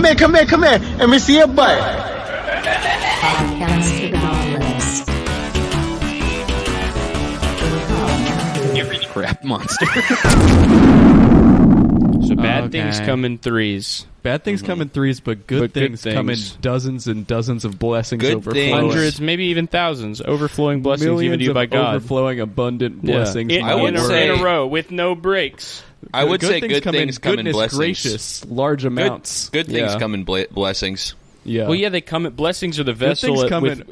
Come here. Let me see your butt. Podcast Apocalypse. You rich crap monster. So bad things come in threes. Bad things come in threes, but good things come in dozens and dozens of blessings overflowing. Hundreds, maybe even thousands, overflowing blessings given to you by God. Overflowing abundant blessings. I would say in a row with no breaks. I would say good things come in blessings. Gracious, large amounts. Good things come in blessings. Yeah. Well, yeah, they come. Blessings are the vessel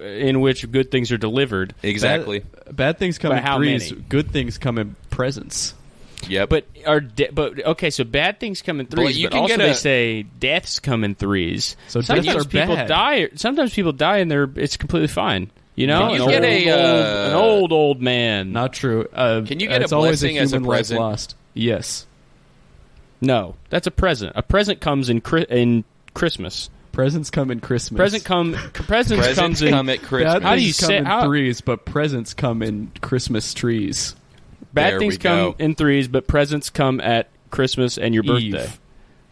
in which good things are delivered. Exactly. Bad things come in threes. Many? Good things come in presents. Yep. But okay, so bad things come in threes, but also they say deaths come in threes. So deaths are people bad. Sometimes people die and it's completely fine. You know, an old man. Not true. Can you get a blessing as a present? Lost. Yes. No, that's a present. A present comes in Christmas. Presents come in Christmas. Presents come at Christmas. How do you say threes? But presents come in Christmas trees. Bad things come in threes, but presents come at Christmas and your birthday.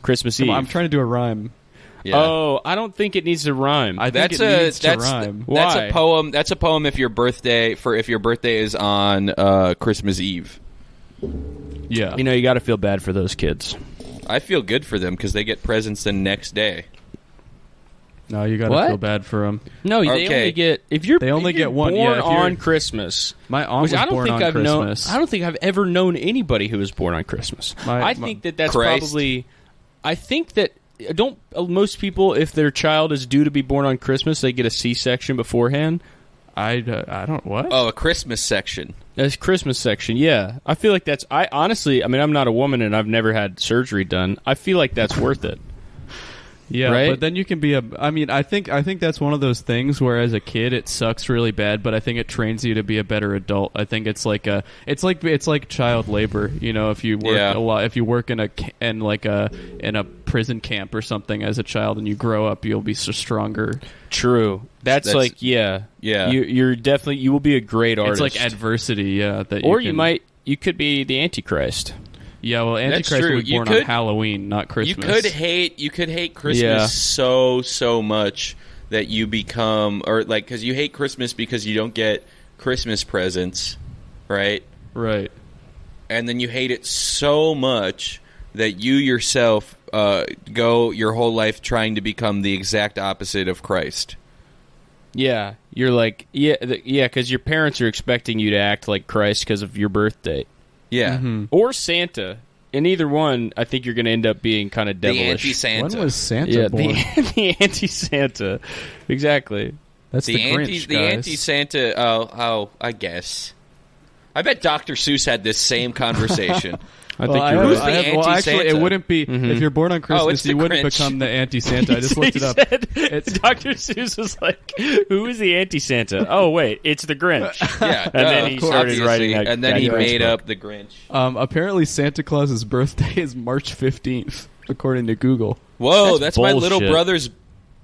Christmas Eve. I'm trying to do a rhyme. Yeah. Oh, I don't think it needs to rhyme. I think it needs to rhyme. Why? That's a poem. That's a poem if your birthday is on Christmas Eve. Yeah. You know, you got to feel bad for those kids. I feel good for them because they get presents the next day. No, you got to feel bad for them. No, they only get they only get one. Born on Christmas. My aunt was born on Christmas. I don't think I've ever known anybody who was born on Christmas. I think that's Christ. probably. I think that most people, if their child is due to be born on Christmas, they get a C-section beforehand. I don't what? Oh, a Christmas section. That's Christmas section. Yeah, I feel like that's. Honestly, I'm not a woman and I've never had surgery done. I feel like that's worth it. Yeah, right? But then you can be I think that's one of those things where as a kid it sucks really bad, but I think it trains you to be a better adult. I think it's like child labor. You know, if you work a lot, if you work in a prison camp or something as a child and you grow up, you'll be so stronger. True. That's like yeah. You're definitely you will be a great artist. It's like adversity. Yeah, you could be the Antichrist. Yeah, well, Antichrist will be born on Halloween, not Christmas. You could hate Christmas so much that you become, because you hate Christmas because you don't get Christmas presents, right? Right. And then you hate it so much that you yourself go your whole life trying to become the exact opposite of Christ. Yeah, you're like, because your parents are expecting you to act like Christ because of your birthday. Yeah. Mm-hmm. Or Santa. In either one, I think you're going to end up being kind of devilish. The anti-Santa. When was Santa born? The anti-Santa. Exactly. That's the Grinch, guys. The anti-Santa, I guess. I bet Dr. Seuss had this same conversation. I think you're right. Well, actually, it wouldn't be if you're born on Christmas. You wouldn't become the anti-Santa. I just looked it up. Dr. Seuss was like, "Who is the anti-Santa?" Oh, wait, it's the Grinch. Yeah, and then he started writing that. And then he made up the Grinch. Apparently, Santa Claus's birthday is March 15th, according to Google. Whoa, that's my little brother's.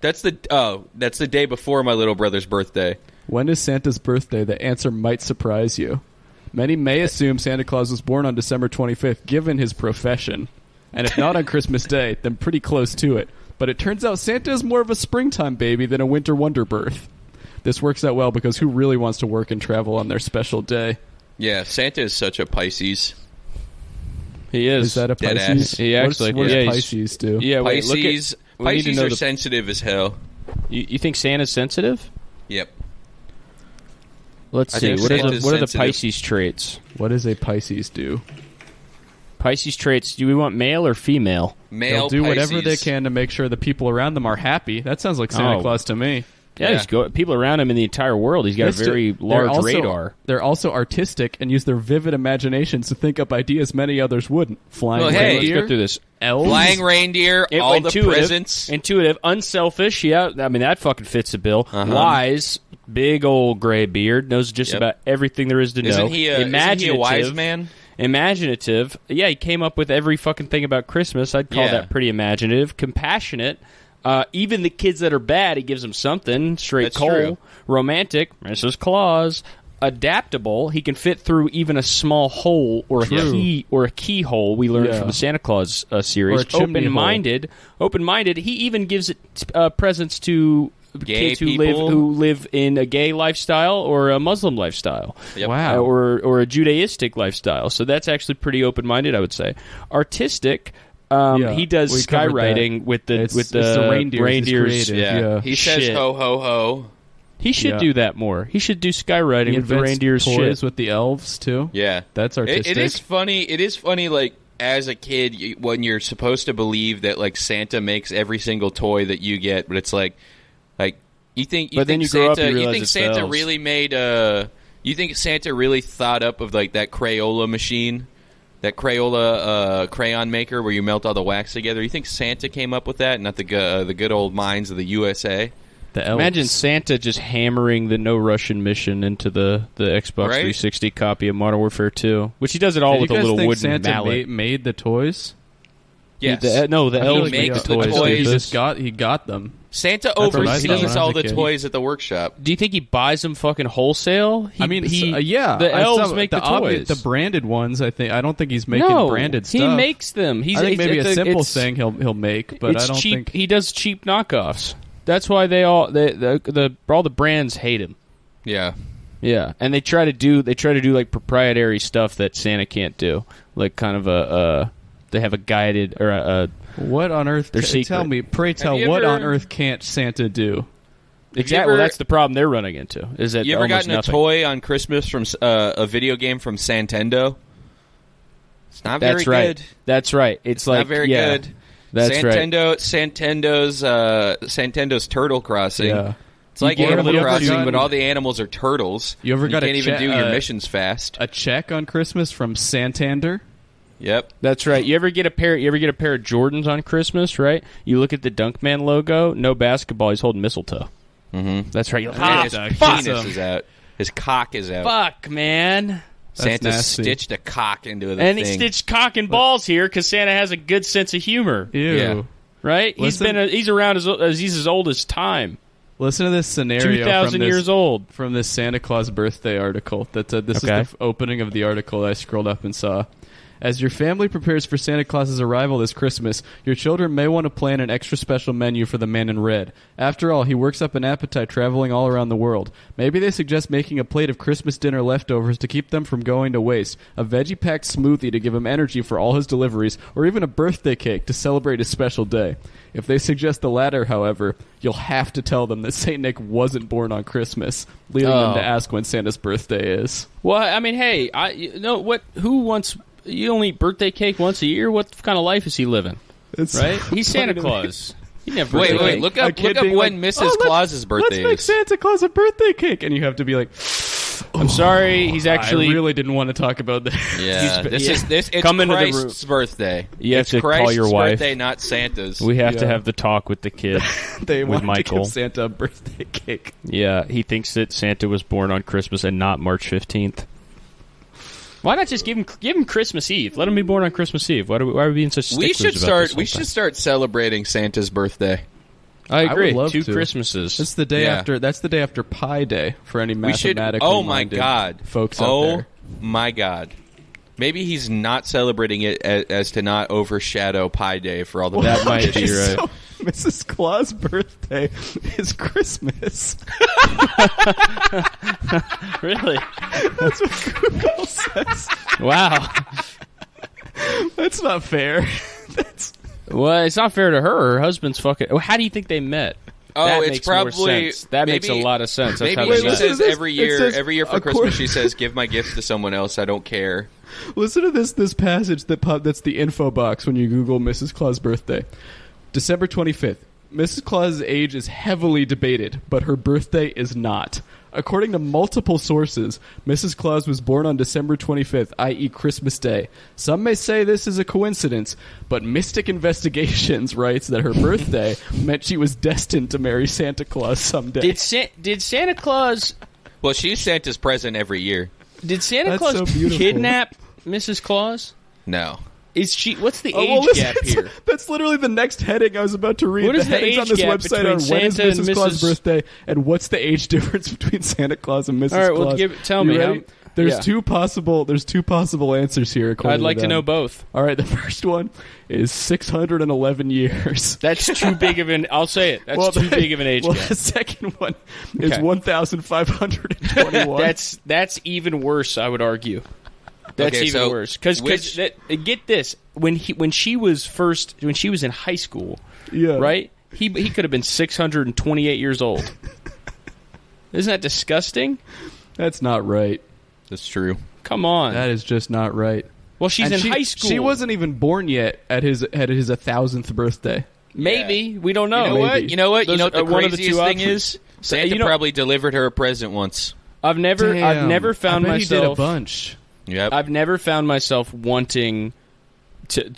That's the day before my little brother's birthday. When is Santa's birthday? The answer might surprise you. Many may assume Santa Claus was born on December 25th, given his profession. And if not on Christmas Day, then pretty close to it. But it turns out Santa is more of a springtime baby than a winter wonder birth. This works out well because who really wants to work and travel on their special day? Yeah, Santa is such a Pisces. He is. Is that a Pisces? He actually, what does Pisces do? Yeah, wait, Pisces are sensitive as hell. You think Santa's sensitive? Yep. Let's see. What are the Pisces traits? What does a Pisces do? Pisces traits, do we want male or female? Male. They'll do Pisces. whatever they can to make sure the people around them are happy. That sounds like Santa Claus to me. Yeah, people around him in the entire world. He's got a very large radar. They're also artistic and use their vivid imaginations to think up ideas many others wouldn't. Flying reindeer. Let's go through this. Elves. Flying reindeer, all the presents. Intuitive, unselfish, yeah, I mean, that fucking fits the bill. Wise, big old gray beard, knows just about everything there is to know. Isn't he a wise man? Imaginative. Yeah, he came up with every fucking thing about Christmas. I'd call that pretty imaginative. Compassionate. Even the kids that are bad, he gives them something. Straight That's coal. true. Romantic. Mrs. Claus. adaptable. He can fit through even a small hole or a keyhole. We learned from the Santa Claus series. Or a chimney Open-minded. He even gives it presents to gay kids people who live in a gay lifestyle or a Muslim lifestyle. Yep. Wow. Or a Judaistic lifestyle. So that's actually pretty open-minded, I would say. Artistic. He does skywriting with the reindeers. He says ho ho ho. He should do that more. He should do skywriting with the reindeers. Toys with the elves too. Yeah, that's artistic. It is funny. It is funny. Like as a kid, when you're supposed to believe that like Santa makes every single toy that you get, but it's like you think. But then you grow up, you realize you think Santa elves. really made You think Santa really thought up of like that Crayola machine? That Crayola crayon maker where you melt all the wax together. You think Santa came up with that, not the good old minds of the USA? Imagine Santa just hammering the No Russian Mission into the Xbox 360 copy of Modern Warfare 2, which he does it all with a little wooden Santa mallet. Made the toys? Yes. The elves make the toys. He got them. Santa oversees all the toys at the workshop. Do you think he buys them fucking wholesale? The elves make the toys. The branded ones, I don't think he's making branded stuff. He makes them. I think maybe a simple thing he'll make, but I don't think he does cheap knockoffs. That's why all the brands hate him. Yeah. Yeah, and they try to do like proprietary stuff that Santa can't do, like kind of they have a guided or a. What on earth? Pray tell, what on earth can't Santa do? Exactly. Well, that's the problem they're running into. Is that you ever gotten nothing. a toy on Christmas from a video game from Santendo? It's not very good. That's right. It's like not very good. That's Santendo's Turtle Crossing. Yeah. It's like Animal Crossing, but all the animals are turtles. You can't even do your missions fast. A check on Christmas from Santander. Yep, that's right. You ever get a pair of Jordans on Christmas? Right. You look at the Dunkman logo. No basketball. He's holding mistletoe. Mm-hmm. That's right. His penis is out. His cock is out. Fuck, man. Santa stitched a cock into the thing. And he stitched cock and balls here because Santa has a good sense of humor. Ew. Yeah. Right? He's around as he's as old as time. Listen to this scenario 2,000 years old. From this Santa Claus birthday article. This is the opening of the article I scrolled up and saw. As your family prepares for Santa Claus's arrival this Christmas, your children may want to plan an extra special menu for the man in red. After all, he works up an appetite traveling all around the world. Maybe they suggest making a plate of Christmas dinner leftovers to keep them from going to waste, a veggie-packed smoothie to give him energy for all his deliveries, or even a birthday cake to celebrate his special day. If they suggest the latter, however, you'll have to tell them that St. Nick wasn't born on Christmas, leading them to ask when Santa's birthday is. Well, I mean, hey, who wants... You don't eat birthday cake once a year? What kind of life is he living? Right? He's Santa Claus. He never wait. Look up when Mrs. Claus's birthday is. Let's make Santa Claus a birthday cake. And you have to be like... I'm sorry, he's actually... I really didn't want to talk about that. Yeah, it's Christ's birthday. You have to call your wife. Birthday, not Santa's. We have to have the talk with the kid, with Michael. To give Santa a birthday cake. Yeah, he thinks that Santa was born on Christmas and not March 15th. Why not just give him Christmas Eve? Let him be born on Christmas Eve. Why are we being such sticklers about this? We should start celebrating Santa's birthday. I agree. I would love 2 to. Christmases. That's the day after. That's the day after Pi Day for any mathematically minded folks out there. Oh my God! Maybe he's not celebrating it as to not overshadow Pi Day for all the. That might be right. So, Mrs. Claus' birthday is Christmas. Really? That's what Google says. Wow. That's not fair. Well, it's not fair to her. Her husband's fucking... How do you think they met? Oh, it's probably... That makes a lot of sense. That's maybe she says every year for Christmas, she says, give my gifts to someone else. I don't care. Listen to this passage that's the info box when you Google Mrs. Claus' birthday. December 25th. Mrs. Claus's age is heavily debated, but her birthday is not. According to multiple sources, Mrs. Claus was born on December 25th, i.e. Christmas Day. Some may say this is a coincidence, but Mystic Investigations writes that her birthday meant she was destined to marry Santa Claus someday. Did Santa Claus... Well, she's Santa's present every year. Did Santa Claus kidnap Mrs. Claus? No. Is she? What's the Oh, age well, listen, gap here? That's literally the next heading I was about to read. What is the the headings age on this gap website between are when is Santa and Mrs. Claus' Mrs. birthday and what's the age difference between Santa Claus and Mrs. All right, Claus. well, tell You me. ready? There's Yeah. two possible answers here. According I'd like to them. know both. All right, the first one is 611 years. That's too big of an. I'll say it. That's too big of an age Well, gap. the second one is Okay. 1,521. That's even worse. I would argue. That's Okay, even so worse. Because get this, when she was in high school, yeah. right? He could have been 628 years old. Isn't that disgusting? That's not right. That's true. Come on. That is just not right. Well, she's And in she, high school. She wasn't even born yet at his 1,000th birthday. Maybe we don't know. You know what? You know what? You know what the Those are one of the craziest two thing options. is? Santa probably delivered her a present once. I've never found I bet myself. he did a bunch. Yep. I've never found myself wanting to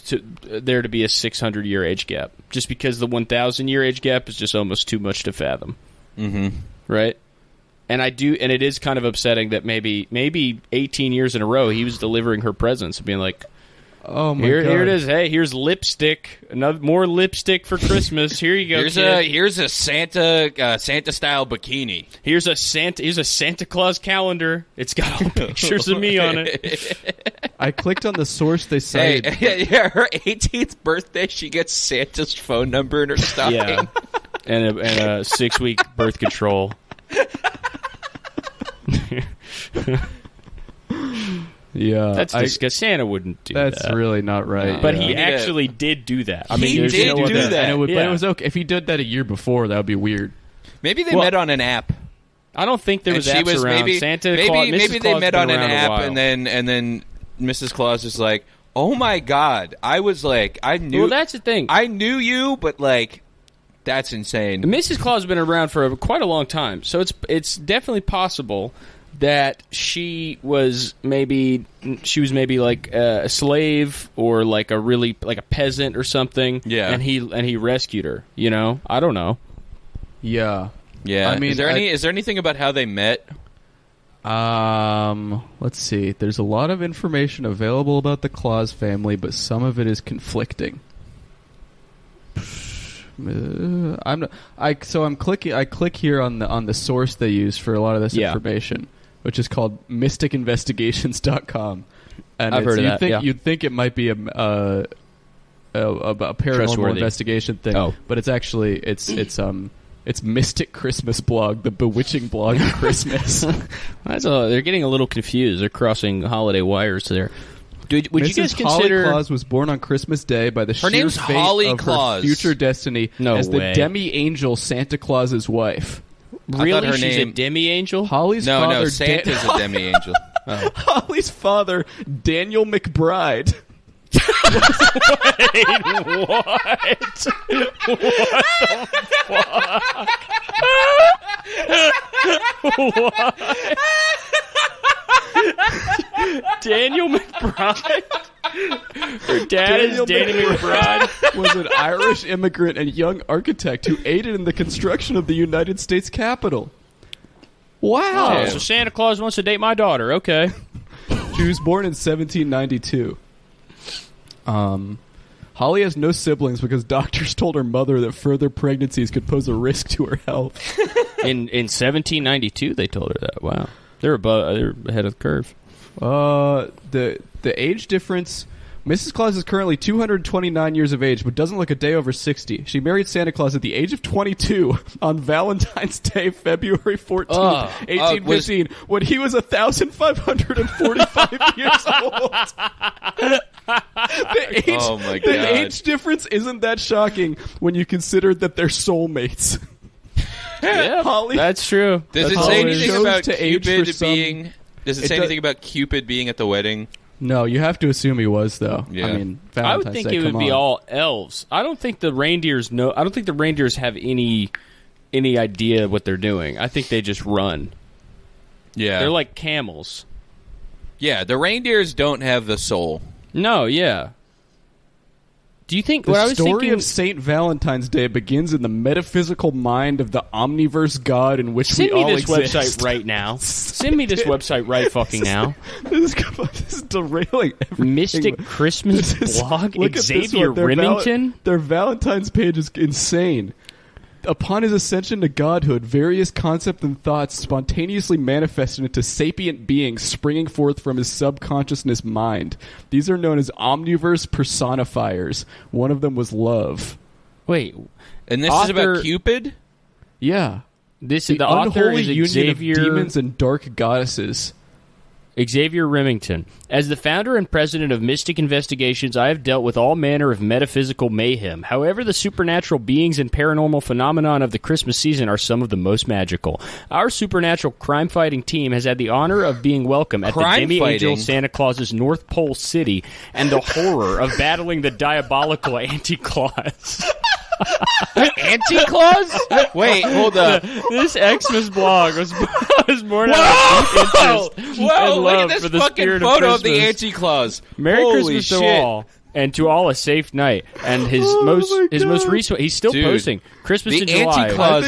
there to be a 600-year age gap, just because the 1,000-year age gap is just almost too much to fathom. Mm-hmm. Right? And it is kind of upsetting that maybe 18 years in a row he was delivering her presents and being like, Oh my here god! it is. Hey, here's lipstick. More lipstick for Christmas. Here you go. Here's a Santa style bikini. Here's a Santa Claus calendar. It's got all pictures of me on it. I clicked on the source they Hey, cited. yeah, her 18th birthday, she gets Santa's phone number in her stocking. Yeah, and a 6-week birth control. Yeah, That's disgusting. Santa wouldn't do that. That's really not right. But yeah. he You need actually did do that. I He mean, there's did no do other- that. And but Yeah. it was okay if he did that a year before. That would be weird. Maybe they Well, met on an app. I don't think there was And she apps was around. maybe Santa maybe Claus, Mrs. maybe they Claus met been on an around a app, while. and then Mrs. Claus is like, "Oh my God, I was like, I knew, Well, that's the thing. I knew you, but like, that's insane." Mrs. Claus has been around for quite a long time, so it's definitely possible that she was maybe like a slave or like a peasant or something. Yeah. and he rescued her. You know, I don't know. Yeah. Yeah, I mean, is there anything about how they met? Let's see. There's a lot of information available about the Claus family, but some of it is conflicting. I'm clicking. I click here on the source they use for a lot of this information, which is called mysticinvestigations.com. And I've heard of that. You'd think it might be a paranormal Trustworthy. investigation thing, but it's actually it's Mystic Christmas blog, the bewitching blog of Christmas. They're getting a little confused. They're crossing holiday wires there. Would Mrs. you guys consider Holly Claus was born on Christmas Day by the sheer name's fate Holly of Claus. her future destiny as way. the demi-angel Santa Claus's wife. really her she's name- a demi-angel? Holly's No, father, Santa's a demi-angel. Holly's father, Daniel McBride. Daniel McBride? Her dad is Daniel McBride? Was an Irish immigrant and young architect who aided in the construction of the United States Capitol. Wow. Oh, so Santa Claus wants to date my daughter. Okay. She was born in 1792. Holly has no siblings because doctors told her mother that further pregnancies could pose a risk to her health. In 1792, they told her that. Wow. They're ahead of the curve. The age difference. Mrs. Claus is currently 229 years of age, but doesn't look a day over 60. She married Santa Claus at the age of 22 on Valentine's Day, February 14th, 1815, when he was 1,545 years old. Oh my God. The age difference isn't that shocking when you consider that they're soulmates. Yeah, Holly, that's true. Does it Holly say anything chose about to age Cupid for some- being? Does it say anything about Cupid being at the wedding? No, you have to assume he was, though. Yeah. I mean, I Valentine's would think Day, it would come be on. all elves. I don't think the reindeers know. I don't think the reindeers have any idea what they're doing. I think they just run. Yeah, They're like camels. yeah. The reindeers don't have the soul. No, yeah. Do you think The what I was story thinking? of Saint Valentine's Day begins in the metaphysical mind of the omniverse God in which Send we me all this exist. website right now. Send me this website right fucking now. This is derailing everything. Mystic Christmas blog. Look at this Xavier one. Remington. Their Valentine's page is insane. Upon his ascension to godhood, various concepts and thoughts spontaneously manifested into sapient beings springing forth from his subconsciousness mind. These are known as omniverse personifiers. One of them was love. Wait, And this is Author- about Cupid? Yeah. this The is the author unholy is union Xavier of demons and dark goddesses. Xavier Remington. As the founder and president of Mystic Investigations, I have dealt with all manner of metaphysical mayhem. However, the supernatural beings and paranormal phenomenon of the Christmas season are some of the most magical. Our supernatural crime-fighting team has had the honor of being welcome at the demi-angel Santa Claus's North Pole City and the horror of battling the diabolical Anti-Claus. Anti-Claus? Wait, hold up. This Xmas blog was born out of interest Whoa, and look at love this for the fucking spirit photo of of the Christmas. Anti-Claus. Merry Holy Christmas shit. to all, and to all a safe night. And his most recent, he's still Dude, posting Christmas the in July. Anti-Claus I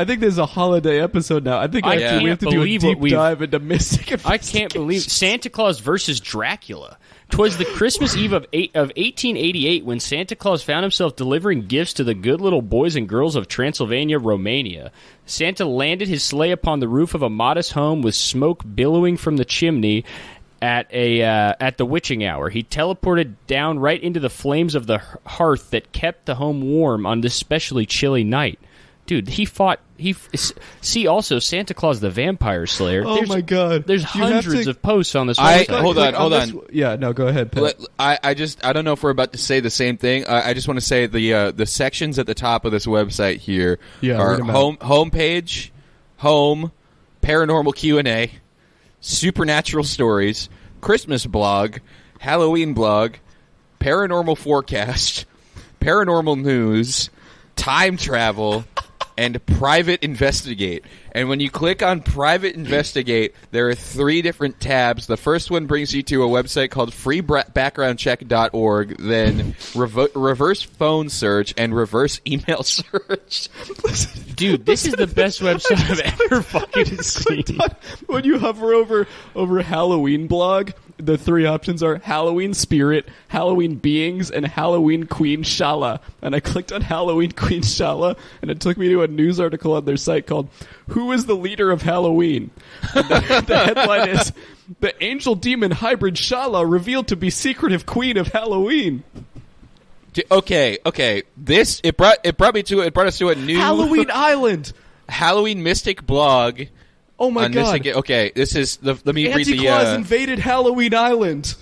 think this is a holiday episode now. I think I we have can't to do a believe what deep we've- dive into Mystic. I can't believe Santa Claus versus Dracula. 'Twas the Christmas Eve of 1888 when Santa Claus found himself delivering gifts to the good little boys and girls of Transylvania, Romania. Santa landed his sleigh upon the roof of a modest home with smoke billowing from the chimney at the witching hour. He teleported down right into the flames of the hearth that kept the home warm on this specially chilly night. Dude, see also Santa Claus the Vampire Slayer. Oh my God! There's You have hundreds to- of posts on this I- website. hold on, Click hold this- on. Yeah, no, go ahead, Pat. I don't know if we're about to say the same thing. I just want to say the sections at the top of this website here Yeah, are read 'em out. homepage, home, paranormal Q&A, supernatural stories, Christmas blog, Halloween blog, paranormal forecast, paranormal news, time travel, and private investigate. And when you click on private investigate, there are 3 different tabs. The first one brings you to a website called freebackgroundcheck.org, then reverse phone search, and reverse email search. Dude, this is the best website I've ever fucking seen. When you hover over Halloween blog, the 3 options are Halloween Spirit, Halloween Beings, and Halloween Queen Shala. And I clicked on Halloween Queen Shala, and it took me to a news article on their site called "Who is the Leader of Halloween?" And the headline is "The Angel Demon Hybrid Shala revealed to be secretive Queen of Halloween." Okay. This it brought us to a new Halloween Island. Halloween Mystic blog. Oh my on God! Mystic, okay, this is let me read Anti-Claus the. invaded Halloween Island.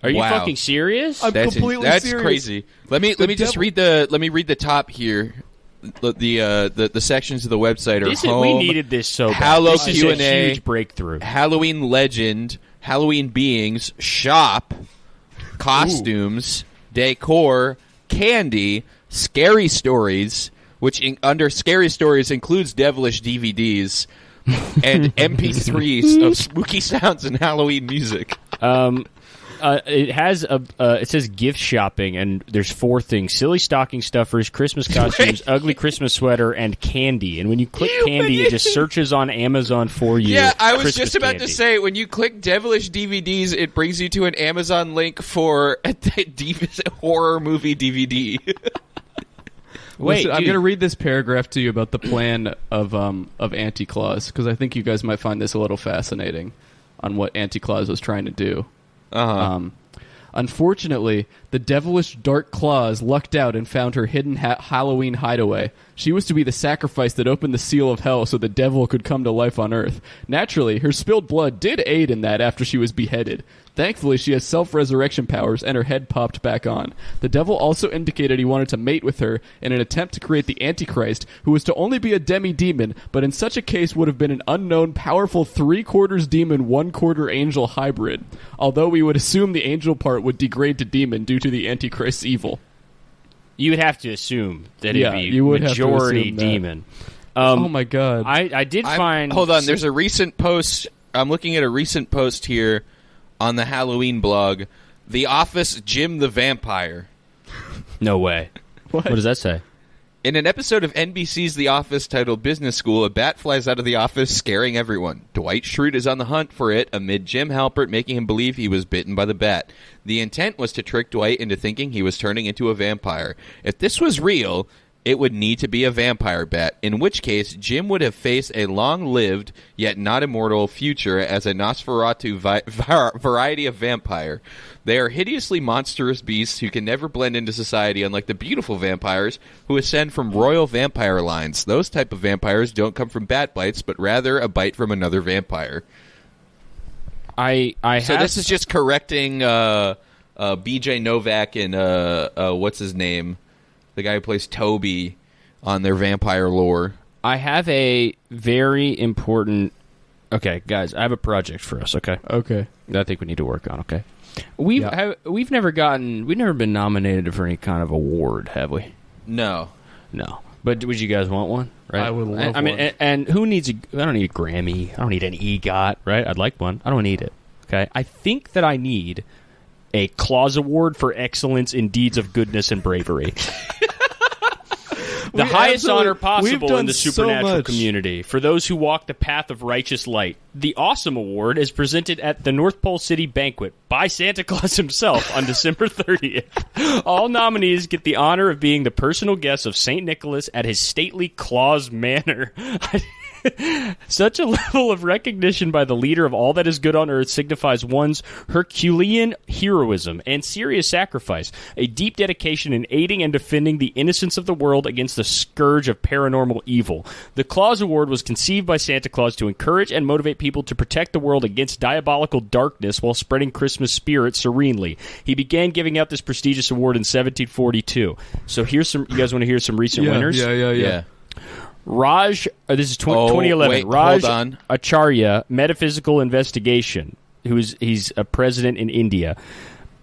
Are you Wow. fucking serious? I'm That's completely that's serious. crazy. Let me just devil- read the top here. The sections of the website are We home, needed this so bad. Hallow This is a Q&A, huge breakthrough. Halloween legend, Halloween beings, shop, costumes, decor, candy, scary stories, which under scary stories includes devilish DVDs, and MP3s of spooky sounds and Halloween music. It has it says gift shopping, and there's 4 things: silly stocking stuffers, Christmas costumes, ugly Christmas sweater, and candy. And when you click candy, it just searches on Amazon for you. Yeah, I was Christmas just about candy. to say, when you click devilish DVDs, it brings you to an Amazon link for a horror movie DVD. Wait, Listen, I'm dude. going to read this paragraph to you about the plan of Anti-Claus, because I think you guys might find this a little fascinating on what Anti-Claus was trying to do. Unfortunately, the devilish dark Claus lucked out and found her hidden Halloween hideaway. She was to be the sacrifice that opened the seal of hell so the devil could come to life on Earth. Naturally, her spilled blood did aid in that after she was beheaded. Thankfully, she has self-resurrection powers, and her head popped back on. The devil also indicated he wanted to mate with her in an attempt to create the Antichrist, who was to only be a demi-demon, but in such a case would have been an unknown, powerful 3/4 demon, 1/4 angel hybrid. Although we would assume the angel part would degrade to demon due to the Antichrist's evil. You would have to assume that Yeah, it'd be you would have to majority assume that. demon. Oh my God! I did find. Hold on, there's a recent post. I'm looking at a recent post here on the Halloween blog. The Office Jim the Vampire. No way. What does that say? In an episode of NBC's The Office titled Business School, a bat flies out of the office, scaring everyone. Dwight Schrute is on the hunt for it amid Jim Halpert making him believe he was bitten by the bat. The intent was to trick Dwight into thinking he was turning into a vampire. If this was real, it would need to be a vampire bat, in which case Jim would have faced a long-lived, yet not immortal, future as a Nosferatu variety of vampire. They are hideously monstrous beasts who can never blend into society, unlike the beautiful vampires who ascend from royal vampire lines. Those type of vampires don't come from bat bites, but rather a bite from another vampire. So this is just correcting B.J. Novak and what's his name? The guy who plays Toby on their vampire lore. I have a very important... Okay, guys, I have a project for us, okay? Okay. That I think we need to work on, okay? We've never been nominated for any kind of award, have we? No. But would you guys want one? Right? I would love I mean, one. and who needs I don't need a Grammy. I don't need an EGOT, right? I'd like one. I don't need it, okay? I think that I need a Claus Award for excellence in deeds of goodness and bravery. The highest honor possible in the supernatural community for those who walk the path of righteous light. The Awesome Award is presented at the North Pole City Banquet by Santa Claus himself on December 30th. All nominees get the honor of being the personal guests of St. Nicholas at his stately Claus Manor. Such a level of recognition by the leader of all that is good on earth signifies one's Herculean heroism and serious sacrifice, a deep dedication in aiding and defending the innocence of the world against the scourge of paranormal evil. The Claus Award was conceived by Santa Claus to encourage and motivate people to protect the world against diabolical darkness while spreading Christmas spirit serenely. He began giving out this prestigious award in 1742. So here's some. You guys want to hear some recent winners? Yeah. Raj, this is 2011. Wait, Raj hold on. Acharya, Metaphysical Investigation, he's a president in India.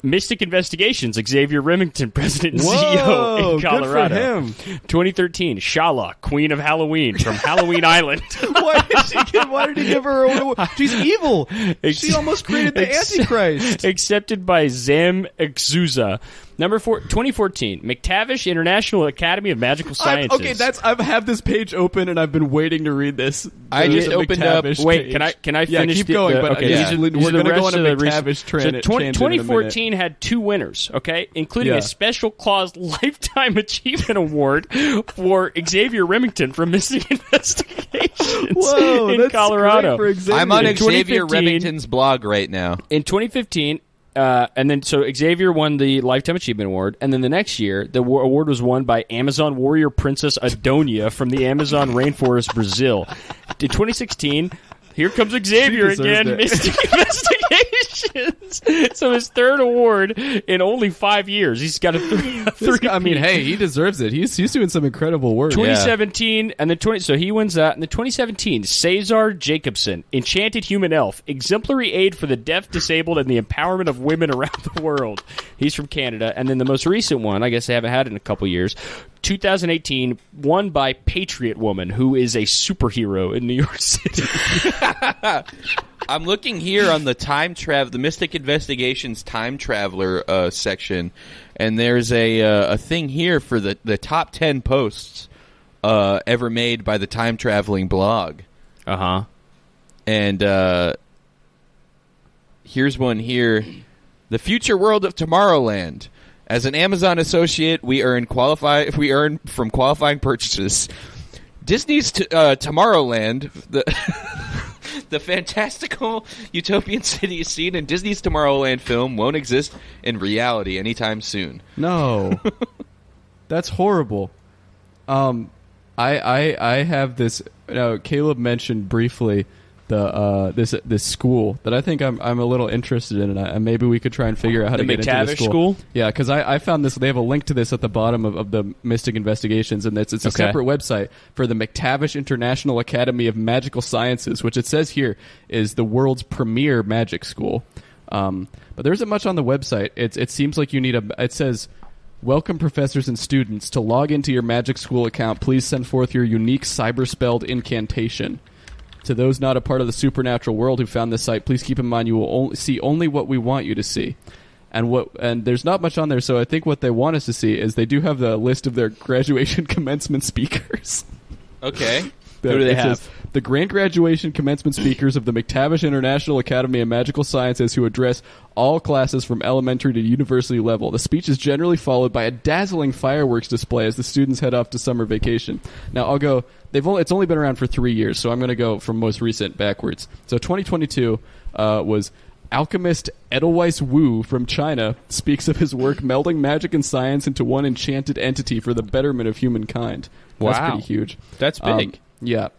Mystic Investigations, Xavier Remington, president and CEO in Colorado. Good for him. 2013, Shala, Queen of Halloween from Halloween Island. Why did he give her award? She's evil. She almost created the Antichrist. Accepted by Zam Exuza. Number 4, 2014, McTavish International Academy of Magical Sciences. I have this page open and I've been waiting to read this. I just opened up. Wait, can I finish? Keep going. But okay, we're going to go on a McTavish tangent. 2014 had 2 winners, okay, including a Special Claus Lifetime Achievement Award for Xavier Remington from Mystic Investigations in Colorado. Great for Xavier. I'm on Xavier Remington's blog right now. In 2015. And then, so Xavier won the Lifetime Achievement Award, and then the next year, the award was won by Amazon warrior Princess Adonia from the Amazon rainforest, Brazil. In 2016, here comes Xavier again, Mystic Investigations. So his 3rd award in only 5 years. He's got a 3. I mean, hey, he deserves it. He's doing some incredible work. 2017, and then so he wins that. And then 2017, Cesar Jacobson, Enchanted Human Elf, exemplary aid for the deaf, disabled, and the empowerment of women around the world. He's from Canada. And then the most recent one, I guess they haven't had it in a couple years, 2018, won by Patriot Woman, who is a superhero in New York City. I'm looking here on the Mystic Investigations Time Traveler section, and there's a thing here for the top 10 posts ever made by the Time Traveling blog. And here's one here: The Future World of Tomorrowland. As an Amazon associate, we earn from qualifying purchases. Disney's Tomorrowland, the fantastical utopian city seen in Disney's Tomorrowland film, won't exist in reality anytime soon. No, that's horrible. I have this. Caleb mentioned briefly this school that I think I'm a little interested in, and maybe we could try and figure out how to get into the McTavish school. Yeah, because I found this. They have a link to this at the bottom of the Mystic Investigations, and it's a separate website for the McTavish International Academy of Magical Sciences, which it says here is the world's premier magic school. But there isn't much on the website. It seems like you need it says, welcome professors and students. To log into your magic school account, please send forth your unique cyber-spelled incantation. To those not a part of the supernatural world who found this site, please keep in mind you will see only what we want you to see. And there's not much on there, so I think what they want us to see is they do have the list of their graduation commencement speakers. Okay. Who do they have? Says, the grand graduation commencement speakers of the McTavish International Academy of Magical Sciences who address all classes from elementary to university level. The speech is generally followed by a dazzling fireworks display as the students head off to summer vacation. Now, I'll go... It's only been around for 3 years, so I'm going to go from most recent backwards. So 2022 was... Alchemist Edelweiss Wu from China speaks of his work melding magic and science into one enchanted entity for the betterment of humankind. That's Wow. pretty huge. That's big. Yeah.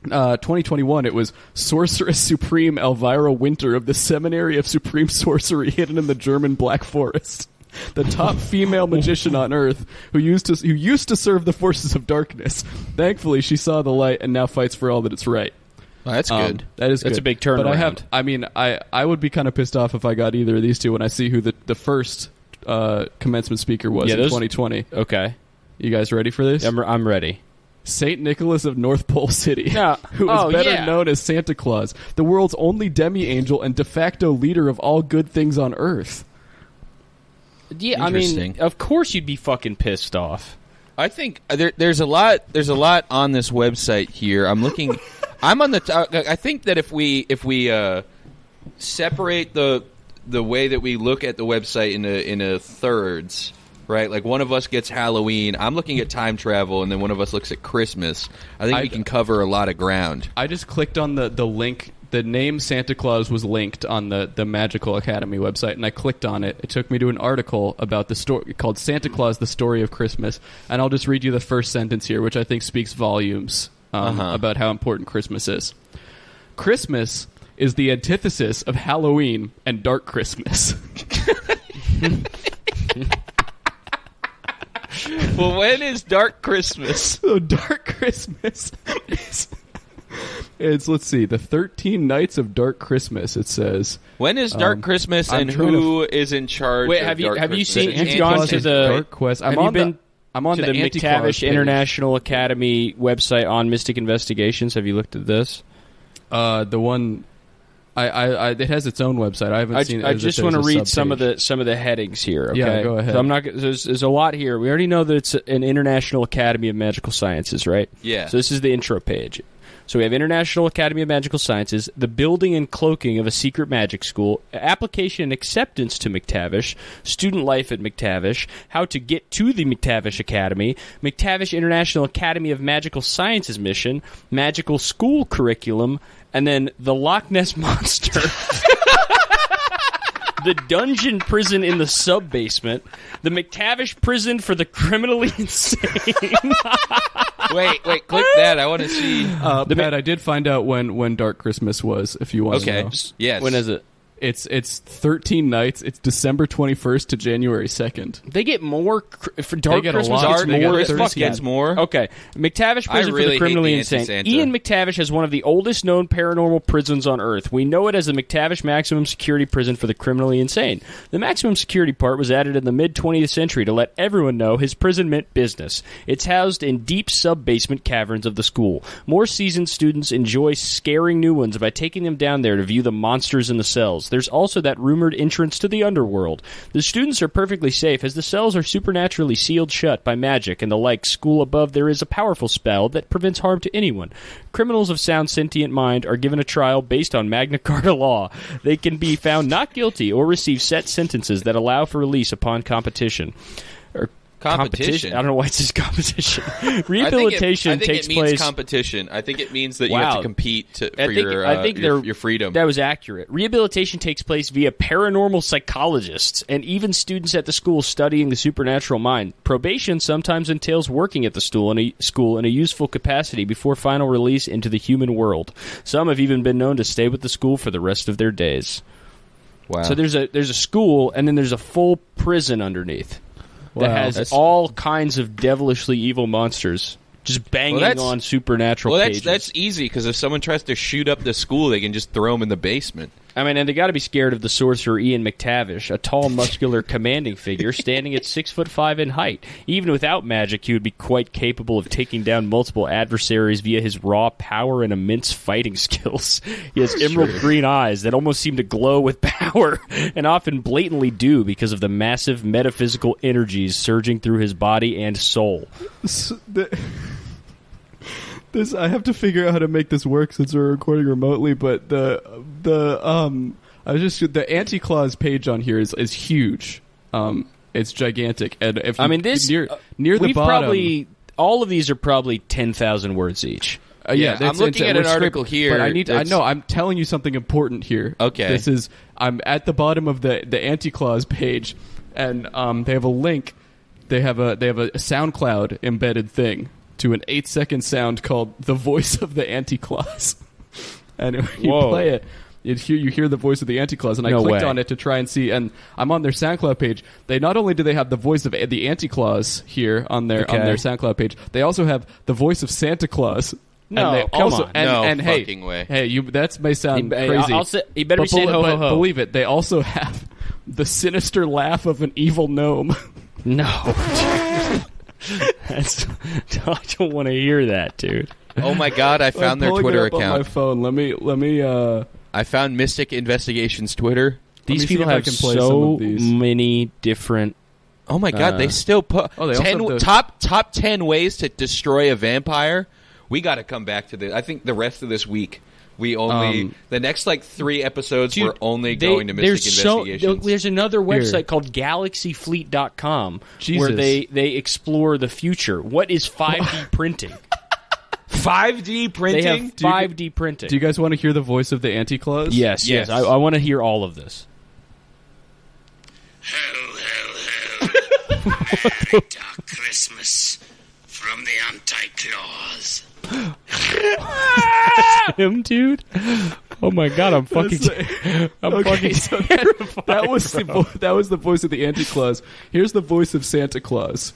2021, it was Sorceress Supreme Elvira Winter of the Seminary of Supreme Sorcery hidden in the German Black Forest. The top female magician on Earth who used to serve the forces of darkness. Thankfully, she saw the light and now fights for all that is right. Well, that's good. That is good. That's a big turnaround. But I would be kind of pissed off if I got either of these two when I see who the first commencement speaker was in 2020. Okay. You guys ready for this? I'm ready. Saint Nicholas of North Pole City, Yeah. who is better known as Santa Claus, the world's only demi-angel and de facto leader of all good things on Earth. Yeah, I mean, of course you'd be fucking pissed off. I think there's a lot on this website here. I'm looking. I'm on the. I think that if we separate the way that we look at the website into thirds, right? Like one of us gets Halloween. I'm looking at time travel, and then one of us looks at Christmas. I think we can cover a lot of ground. I just clicked on the link. The name Santa Claus was linked on the Magical Academy website, and I clicked on it. It took me to an article about the story called Santa Claus, the Story of Christmas. And I'll just read you the first sentence here, which I think speaks volumes about how important Christmas is. Christmas is the antithesis of Halloween and Dark Christmas. Well, when is Dark Christmas? So Dark Christmas is... let's see, the 13 Nights of Dark Christmas, it says. When is Dark Christmas, and who is in charge of Dark Christmas? Have you gone to the Dark Quest? I'm have on you been the to the Anti-Claus McTavish page. International Academy website on Mystic Investigations? Have you looked at this? The one... it has its own website. I haven't seen it. I just want to read some of the headings here. Okay? Yeah, go ahead. So I'm not. There's a lot here. We already know that it's an International Academy of Magical Sciences, right? Yeah. So this is the intro page. So we have International Academy of Magical Sciences, the building and cloaking of a secret magic school, application and acceptance to McTavish, student life at McTavish, how to get to the McTavish Academy, McTavish International Academy of Magical Sciences mission, magical school curriculum, and then the Loch Ness Monster. The dungeon prison in the sub-basement, the McTavish prison for the criminally insane. Wait, click that. I want to see. Pat, I did find out when Dark Christmas was, if you want to know. Yes. When is it? It's 13 nights. It's December 21st to January 2nd. They get more for Dark They get a Christmas. lot. It's They more. get It's 13. Gets more. Okay, McTavish prison for really the criminally hate the insane. anti-Santa. Ian McTavish has one of the oldest known paranormal prisons on Earth. We know it as the McTavish Maximum Security Prison for the criminally insane. The maximum security part was added in the mid-20th century to let everyone know his prison meant business. It's housed in deep sub-basement caverns of the school. More seasoned students enjoy scaring new ones by taking them down there to view the monsters in the cells. There's also that rumored entrance to the underworld. The students are perfectly safe as the cells are supernaturally sealed shut by magic and the like. School above there is a powerful spell that prevents harm to anyone. Criminals of sound sentient mind are given a trial based on Magna Carta law. They can be found not guilty or receive set sentences that allow for release upon competition. Competition? I don't know why it says competition. Rehabilitation takes it means place. Competition. I think it means that you have to compete for your freedom. That was accurate. Rehabilitation takes place via paranormal psychologists and even students at the school studying the supernatural mind. Probation sometimes entails working at the school in a useful capacity before final release into the human world. Some have even been known to stay with the school for the rest of their days. Wow. So there's a school and then there's a full prison underneath. That has all kinds of devilishly evil monsters just banging on supernatural pages. That's easy, because if someone tries to shoot up the school, they can just throw them in the basement. I mean, and they got to be scared of the sorcerer Ian McTavish, a tall, muscular, commanding figure standing at 6'5" in height. Even without magic, he would be quite capable of taking down multiple adversaries via his raw power and immense fighting skills. He has emerald green eyes that almost seem to glow with power, and often blatantly do because of the massive metaphysical energies surging through his body and soul. This I have to figure out how to make this work since we're recording remotely. But the anti-Claus page on here is huge. It's gigantic, and if I you, mean this near the bottom, probably all of these are probably 10,000 words each. Yeah, I'm looking at an article here. But I know I'm telling you something important here. Okay, I'm at the bottom of the anti-Claus page, and they have a link. They have a SoundCloud embedded thing to an 8-second sound called "The Voice of the Anti-Claus," and if you play it, you hear the voice of the Anti-Claus. And I clicked on it to try and see, and I'm on their SoundCloud page. They not only do they have the voice of the Anti-Claus here on their SoundCloud page, they also have the voice of Santa Claus. No, and they come also, on. And fucking way. Hey, that may sound crazy. You better be saying ho, ho, ho. Believe it, they also have the sinister laugh of an evil gnome. No. I don't want to hear that, dude. Oh my god, I found their Twitter account. On my phone. Let me. I found Mystic Investigations Twitter. These people have so many different. Oh my god, they still put top 10 ways to destroy a vampire. We got to come back to this. I think the rest of this week. We only the next 3 episodes we're only going to Mystic Investigations. There's another website called galaxyfleet.com where they explore the future. What is 5D printing? 5D printing? They have 5D printing. Do you guys want to hear the voice of the Anti-Claus? Yes. I want to hear all of this. Ho, ho, ho. Merry dark Christmas from the Anti-Claus. Him, dude. Oh my god, I'm fucking terrified. That was the voice of the Anti-Claus. Here's the voice of Santa Claus.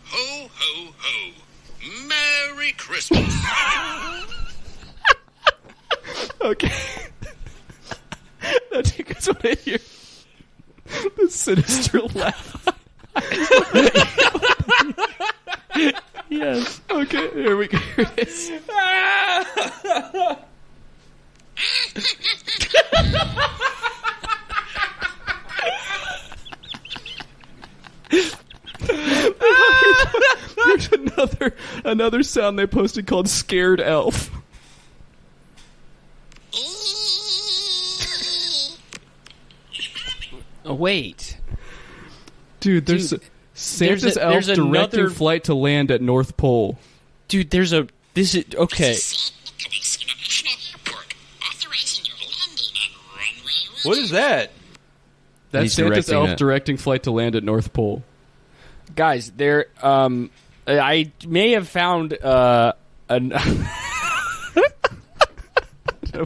Ho, ho, ho. Merry Christmas. Okay. Now, do you guys want to hear the sinister laugh? Yes. Okay, here we go. Here it is. Here's another sound they posted called "Scared Elf." Oh, wait. Dude, there's Santa's elf directing flight to land at North Pole. Dude, okay. What is that? That's Santa's elf directing flight to land at North Pole. Guys, I may have found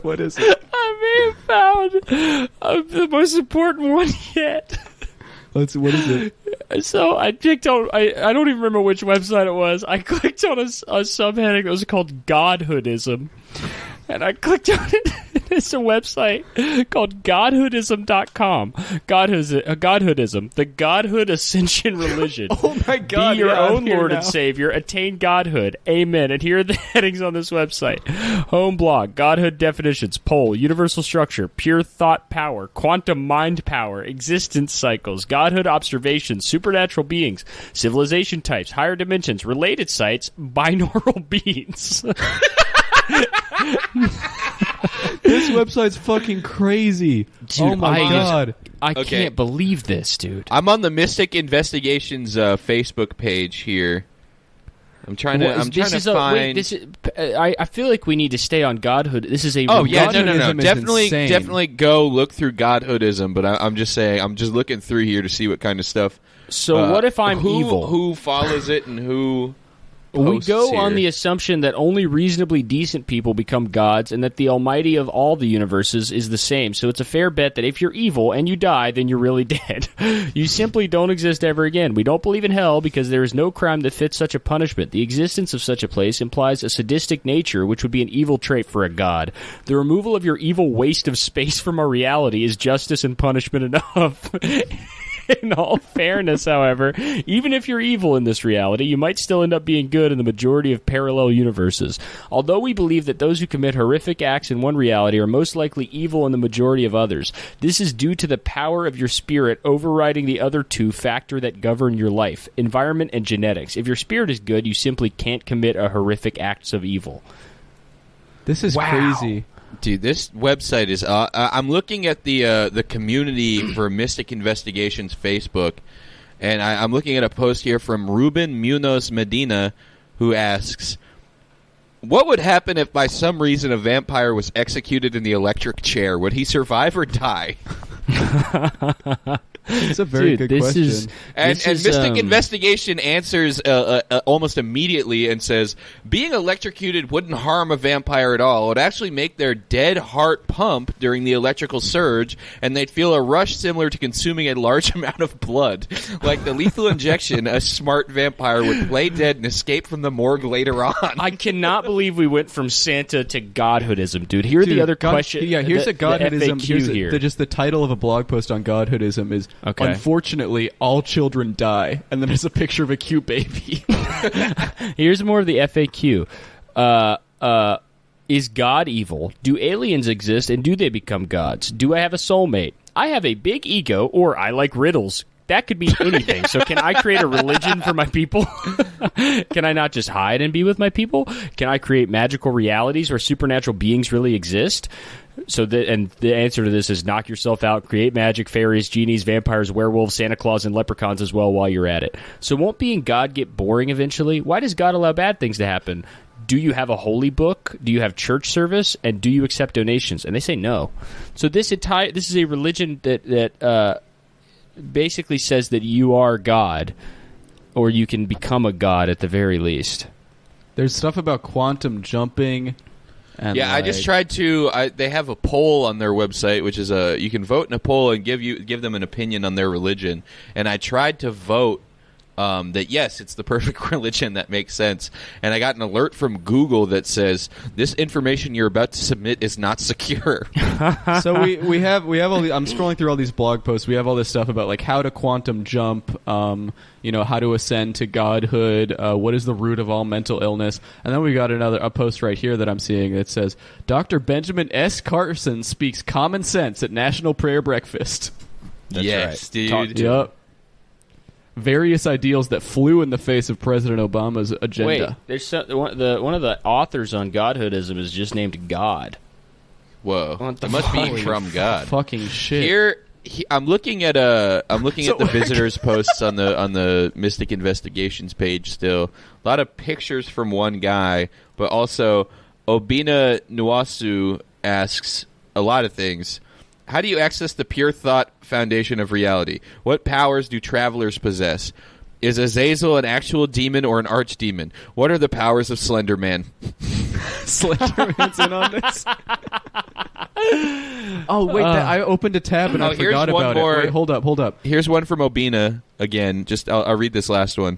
What is it? I may have found the most important one yet. What is it? So I clicked on. I don't even remember which website it was. I clicked on a subheading that was called Godhoodism, and I clicked on it. It's a website called Godhoodism.com. Godhoodism, the Godhood Ascension religion. Oh my God! Be your own Lord and Savior. Attain Godhood. Amen. And here are the headings on this website: Home blog, Godhood definitions, poll, universal structure, pure thought power, quantum mind power, existence cycles, Godhood observations, supernatural beings, civilization types, higher dimensions, related sites, binaural beings. This website's fucking crazy. Dude, oh my God. I can't believe this, dude. I'm on the Mystic Investigations Facebook page here. I'm trying to find. I feel like we need to stay on Godhood. This is a. Oh yeah, no. Definitely go look through Godhoodism. But I'm just saying, I'm just looking through here to see what kind of stuff. So what if I'm evil? Who follows it and who? We go here. on the assumption that only reasonably decent people become gods and that the almighty of all the universes is the same. So it's a fair bet that if you're evil and you die, then you're really dead. You simply don't exist ever again. We don't believe in hell because there is no crime that fits such a punishment. The existence of such a place implies a sadistic nature, which would be an evil trait for a god. The removal of your evil waste of space from our reality is justice and punishment enough. In all fairness, however, even if you're evil in this reality, you might still end up being good in the majority of parallel universes. Although we believe that those who commit horrific acts in one reality are most likely evil in the majority of others, this is due to the power of your spirit overriding the other two factors that govern your life, environment and genetics. If your spirit is good, you simply can't commit a horrific acts of evil. This is crazy. Dude, this website is... I'm looking at the community for Mystic Investigations Facebook, and I'm looking at a post here from Ruben Munoz Medina, who asks, what would happen if by some reason a vampire was executed in the electric chair? Would he survive or die? It's a very good question. And Mystic Investigation answers almost immediately and says, being electrocuted wouldn't harm a vampire at all. It would actually make their dead heart pump during the electrical surge, and they'd feel a rush similar to consuming a large amount of blood. Like the lethal injection, a smart vampire would play dead and escape from the morgue later on. I cannot believe we went from Santa to Godhoodism, dude. Here are the other questions. Yeah, here's a Godhoodism. Here's Just the title of a blog post on Godhoodism is, unfortunately, all children die. And then there's a picture of a cute baby. Here's more of the FAQ. Is God evil? Do aliens exist, and do they become gods? Do I have a soulmate? I have a big ego, or I like riddles. That could mean anything. So can I create a religion for my people? Can I not just hide and be with my people? Can I create magical realities where supernatural beings really exist? And the answer to this is knock yourself out, create magic, fairies, genies, vampires, werewolves, Santa Claus, and leprechauns as well while you're at it. So won't being God get boring eventually? Why does God allow bad things to happen? Do you have a holy book? Do you have church service? And do you accept donations? And they say no. So this is a religion that basically says that you are God, or you can become a god at the very least. There's stuff about quantum jumping. And I just tried to. They have a poll on their website, which is you can vote in a poll and give them an opinion on their religion. And I tried to vote that yes, it's the perfect religion that makes sense. And I got an alert from Google that says this information you're about to submit is not secure. So we have all I'm scrolling through all these blog posts. We have all this stuff about like how to quantum jump, how to ascend to godhood, what is the root of all mental illness, and then we got a post right here that I'm seeing that says Dr. Benjamin S. Carson speaks common sense at National Prayer Breakfast. That's yes, right. dude. Yep. Various ideals that flew in the face of President Obama's agenda. Wait, there's one of the authors on Godhoodism is just named God. Whoa, What the it must be fuck? from God. Fucking shit. Here, I'm looking at the visitors posts on the Mystic Investigations page. Still, a lot of pictures from one guy, but also Obina Nuasu asks a lot of things. How do you access the pure thought foundation of reality? What powers do travelers possess? Is Azazel an actual demon or an archdemon? What are the powers of Slender Man? Slender Man's in on this. Oh wait, I opened a tab and I forgot about it. Wait, hold up. Here's one from Obina again. I'll read this last one.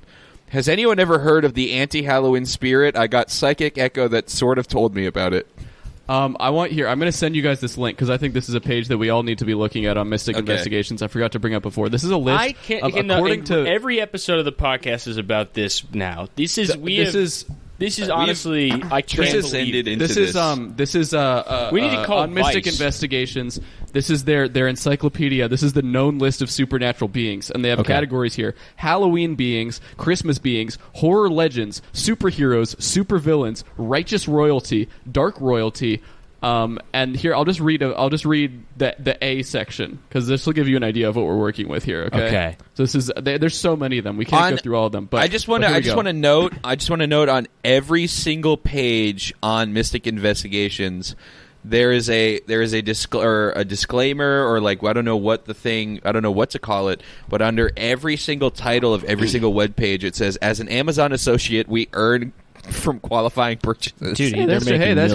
Has anyone ever heard of the anti-Halloween spirit? I got psychic echo that sort of told me about it. I'm going to send you guys this link because I think this is a page that we all need to be looking at on Mystic Investigations. I forgot to bring up before. This is a list. I can't. According to every episode of the podcast is about this now. This is honestly I can't believe into this is we need to call on Mystic Vice. Investigations. This is their encyclopedia. This is the known list of supernatural beings, and they have categories here: Halloween beings, Christmas beings, horror legends, superheroes, supervillains, righteous royalty, dark royalty. And here I'll just read the A section because this will give you an idea of what we're working with here. Okay. So this is there's so many of them. We can't go through all of them. But I just want to note on every single page on Mystic Investigations there is a disclaimer or like I don't know what to call it, but under every single title of every single web page it says, as an Amazon associate we earn from qualifying purchases. Dude, That's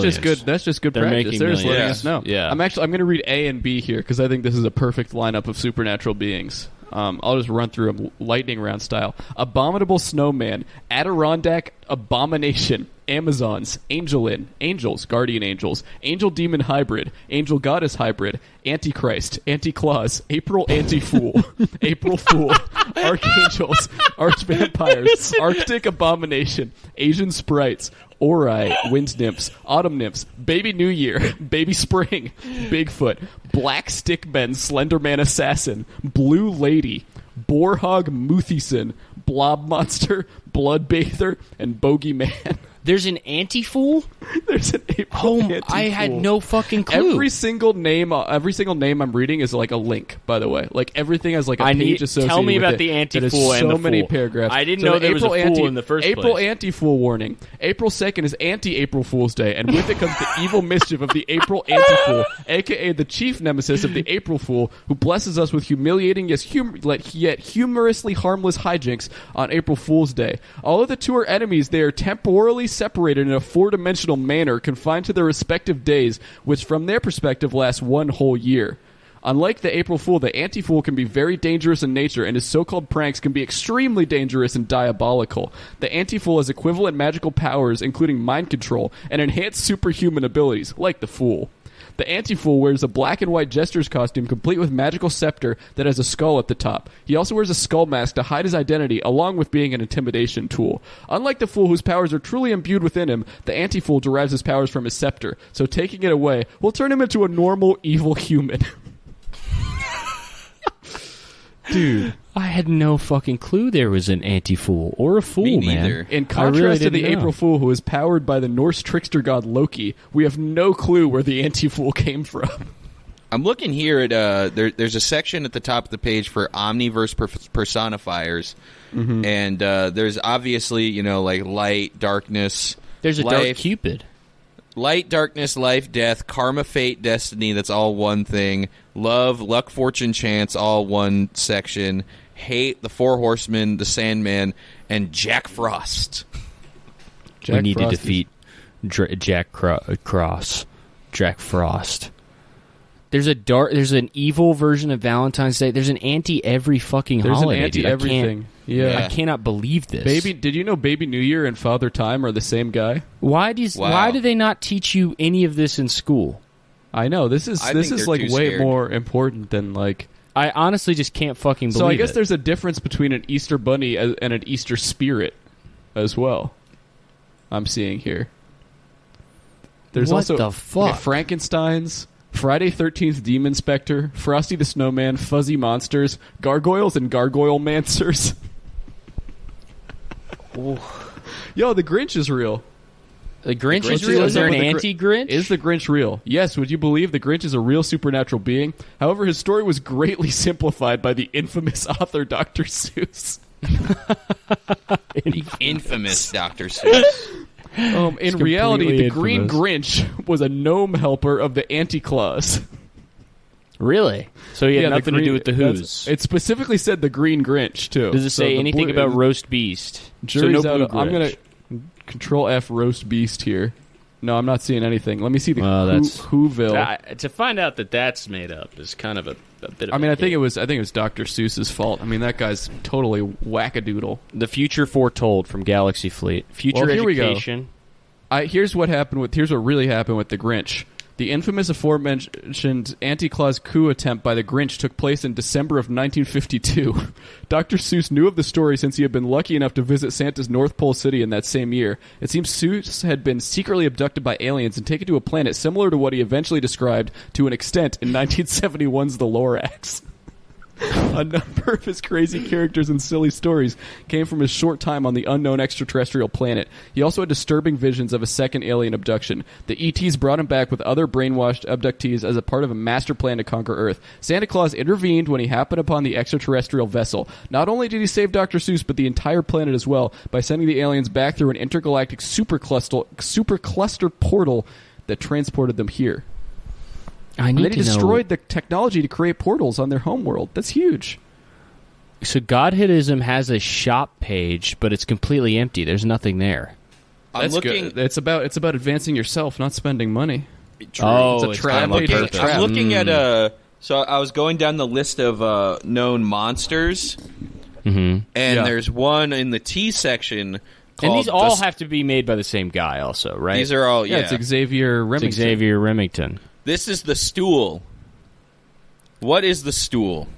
just good. That's just good They're practice. making They're just letting millions. us know. Yeah. I'm going to read A and B here because I think this is a perfect lineup of supernatural beings. I'll just run through them lightning round style. Abominable snowman, Adirondack abomination, Amazons, angels, guardian angels, angel demon hybrid, angel goddess hybrid, Antichrist, Anti-Claus, April anti-fool, April fool, archangels, archvampires, Arctic abomination, Asian sprites, Ori, wind nymphs, autumn nymphs, baby new year, baby spring, Bigfoot, black stickmen, Slenderman assassin, blue lady, Boarhog Muthison, blob monster, bloodbather, and bogeyman. There's an anti-fool? There's an April anti-fool. I had no fucking clue. Every single name I'm reading is like a link. By the way, like everything has like a page associated. Tell me with about it the that is anti-fool and so the many fool. paragraphs. I didn't know there was a fool in the first April place. anti-fool warning. April 2nd is anti-April Fool's Day, and with it comes the evil mischief of the April anti-fool, aka the chief nemesis of the April Fool, who blesses us with humiliating yet humorously harmless hijinks on April Fool's Day. Although the two are enemies, they are temporally separated in a four-dimensional manner, confined to their respective days, which from their perspective lasts one whole year. Unlike the April Fool, the Anti-Fool can be very dangerous in nature, and his so-called pranks can be extremely dangerous and diabolical. The Anti-Fool has equivalent magical powers, including mind control, and enhanced superhuman abilities, like the Fool. The Anti-Fool wears a black and white jester's costume complete with magical scepter that has a skull at the top. He also wears a skull mask to hide his identity, along with being an intimidation tool. Unlike the Fool, whose powers are truly imbued within him, the Anti-Fool derives his powers from his scepter, so taking it away will turn him into a normal, evil human. Dude. I had no fucking clue there was an anti-fool or a fool, Me neither. man. In contrast really to the didn't know. April Fool, who is powered by the Norse trickster god Loki, we have no clue where the Anti-Fool came from. I'm looking here at there's a section at the top of the page for omniverse personifiers, and there's obviously like light, darkness. There's a life, dark Cupid. Light, darkness, life, death, karma, fate, destiny. That's all one thing. Love, luck, fortune, chance. All one section. Hate, the Four Horsemen, the Sandman, and Jack Frost. We need Frost to defeat Jack Frost. There's an evil version of Valentine's Day. There's an anti every fucking There's holiday. an anti dude. everything. Yeah. I cannot believe this. Did you know Baby New Year and Father Time are the same guy? Why do they not teach you any of this in school? I know. This is I think like they're too way scared. more important than like. I honestly just can't fucking believe it. So I guess there's a difference between an Easter bunny and an Easter spirit as well. I'm seeing here. There's What also the fuck? Frankenstein's, Friday 13th Demon Spectre, Frosty the Snowman, Fuzzy Monsters, Gargoyles and Gargoyle Mancers. Yo, the Grinch is real. The Grinch is Let's real. see Is there an what the anti-Grinch? Is the Grinch real? Yes. Would you believe the Grinch is a real supernatural being? However, his story was greatly simplified by the infamous author Dr. Seuss. The infamous Dr. Seuss. In reality, the completely Green infamous. Grinch was a gnome helper of the Anti-Claus. Really? So he had the nothing to green- do with the that's- Who's. It specifically said the Green Grinch, too. Does it So say the anything blue- about roast beast? Jury's so no out blue I'm Grinch. going to Control F roast beast here. No, I'm not seeing anything. Let me see the Well, that's- Whoville. To find out that that's made up is kind of a bit of I mean, a I think hit. it was Dr. Seuss's fault. I mean, that guy's totally wackadoodle. The Future Foretold from Galaxy Fleet. Future Well, here we go. Education. Here's what really happened with the Grinch. The infamous aforementioned anti-Claus coup attempt by the Grinch took place in December of 1952. Dr. Seuss knew of the story since he had been lucky enough to visit Santa's North Pole city in that same year. It seems Seuss had been secretly abducted by aliens and taken to a planet similar to what he eventually described to an extent in 1971's The Lorax. A number of his crazy characters and silly stories came from his short time on the unknown extraterrestrial planet. He also had disturbing visions of a second alien abduction. The ETs brought him back with other brainwashed abductees as a part of a master plan to conquer Earth. Santa Claus intervened when he happened upon the extraterrestrial vessel. Not only did he save Dr. Seuss, but the entire planet as well, by sending the aliens back through an intergalactic supercluster portal that transported them here. I And need they to know. destroyed the technology to create portals on their homeworld. That's huge. So Godhoodism has a shop page, but it's completely empty. There's nothing there. I'm That's looking. good. It's about advancing yourself, not spending money. Oh, It's a trap. I'm looking, It's a trap. I'm looking at So I was going down the list of known monsters, and there's one in the T section. And these all have. have to be made by the same guy, also, right? These are all. Yeah, Yeah, it's Xavier Remington. It's Xavier Remington. This is the stool. What is the stool?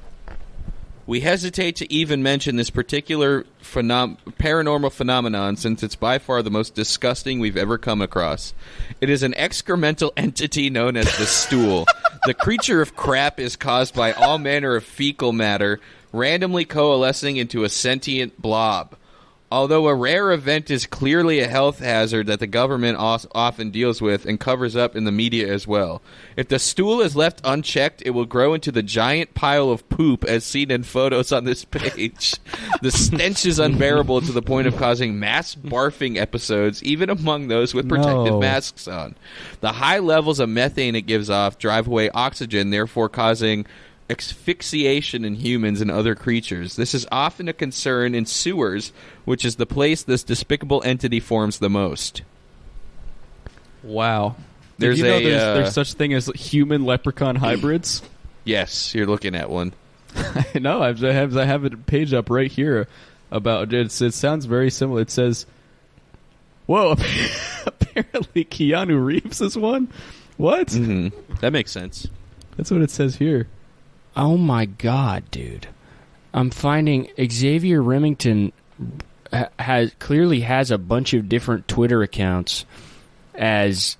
We hesitate to even mention this particular paranormal phenomenon since it's by far the most disgusting we've ever come across. It is an excremental entity known as the stool. The creature of crap is caused by all manner of fecal matter randomly coalescing into a sentient blob. Although a rare event is clearly a health hazard that the government often deals with and covers up in the media as well. If the stool is left unchecked, it will grow into the giant pile of poop as seen in photos on this page. The stench is unbearable to the point of causing mass barfing episodes, even among those with protective No. masks on. The high levels of methane it gives off drive away oxygen, therefore causing asphyxiation in humans and other creatures. This is often a concern in sewers, which is the place this despicable entity forms the most. Wow. There's Did you know a, there's such thing as human leprechaun hybrids? Yes, you're looking at one. I know. I have a page up right here about it. It sounds very similar. It says, "Whoa!" Apparently, Keanu Reeves is one. What? That makes sense. That's what it says here. Oh my god, dude! I'm finding Xavier Remington clearly has a bunch of different Twitter accounts. As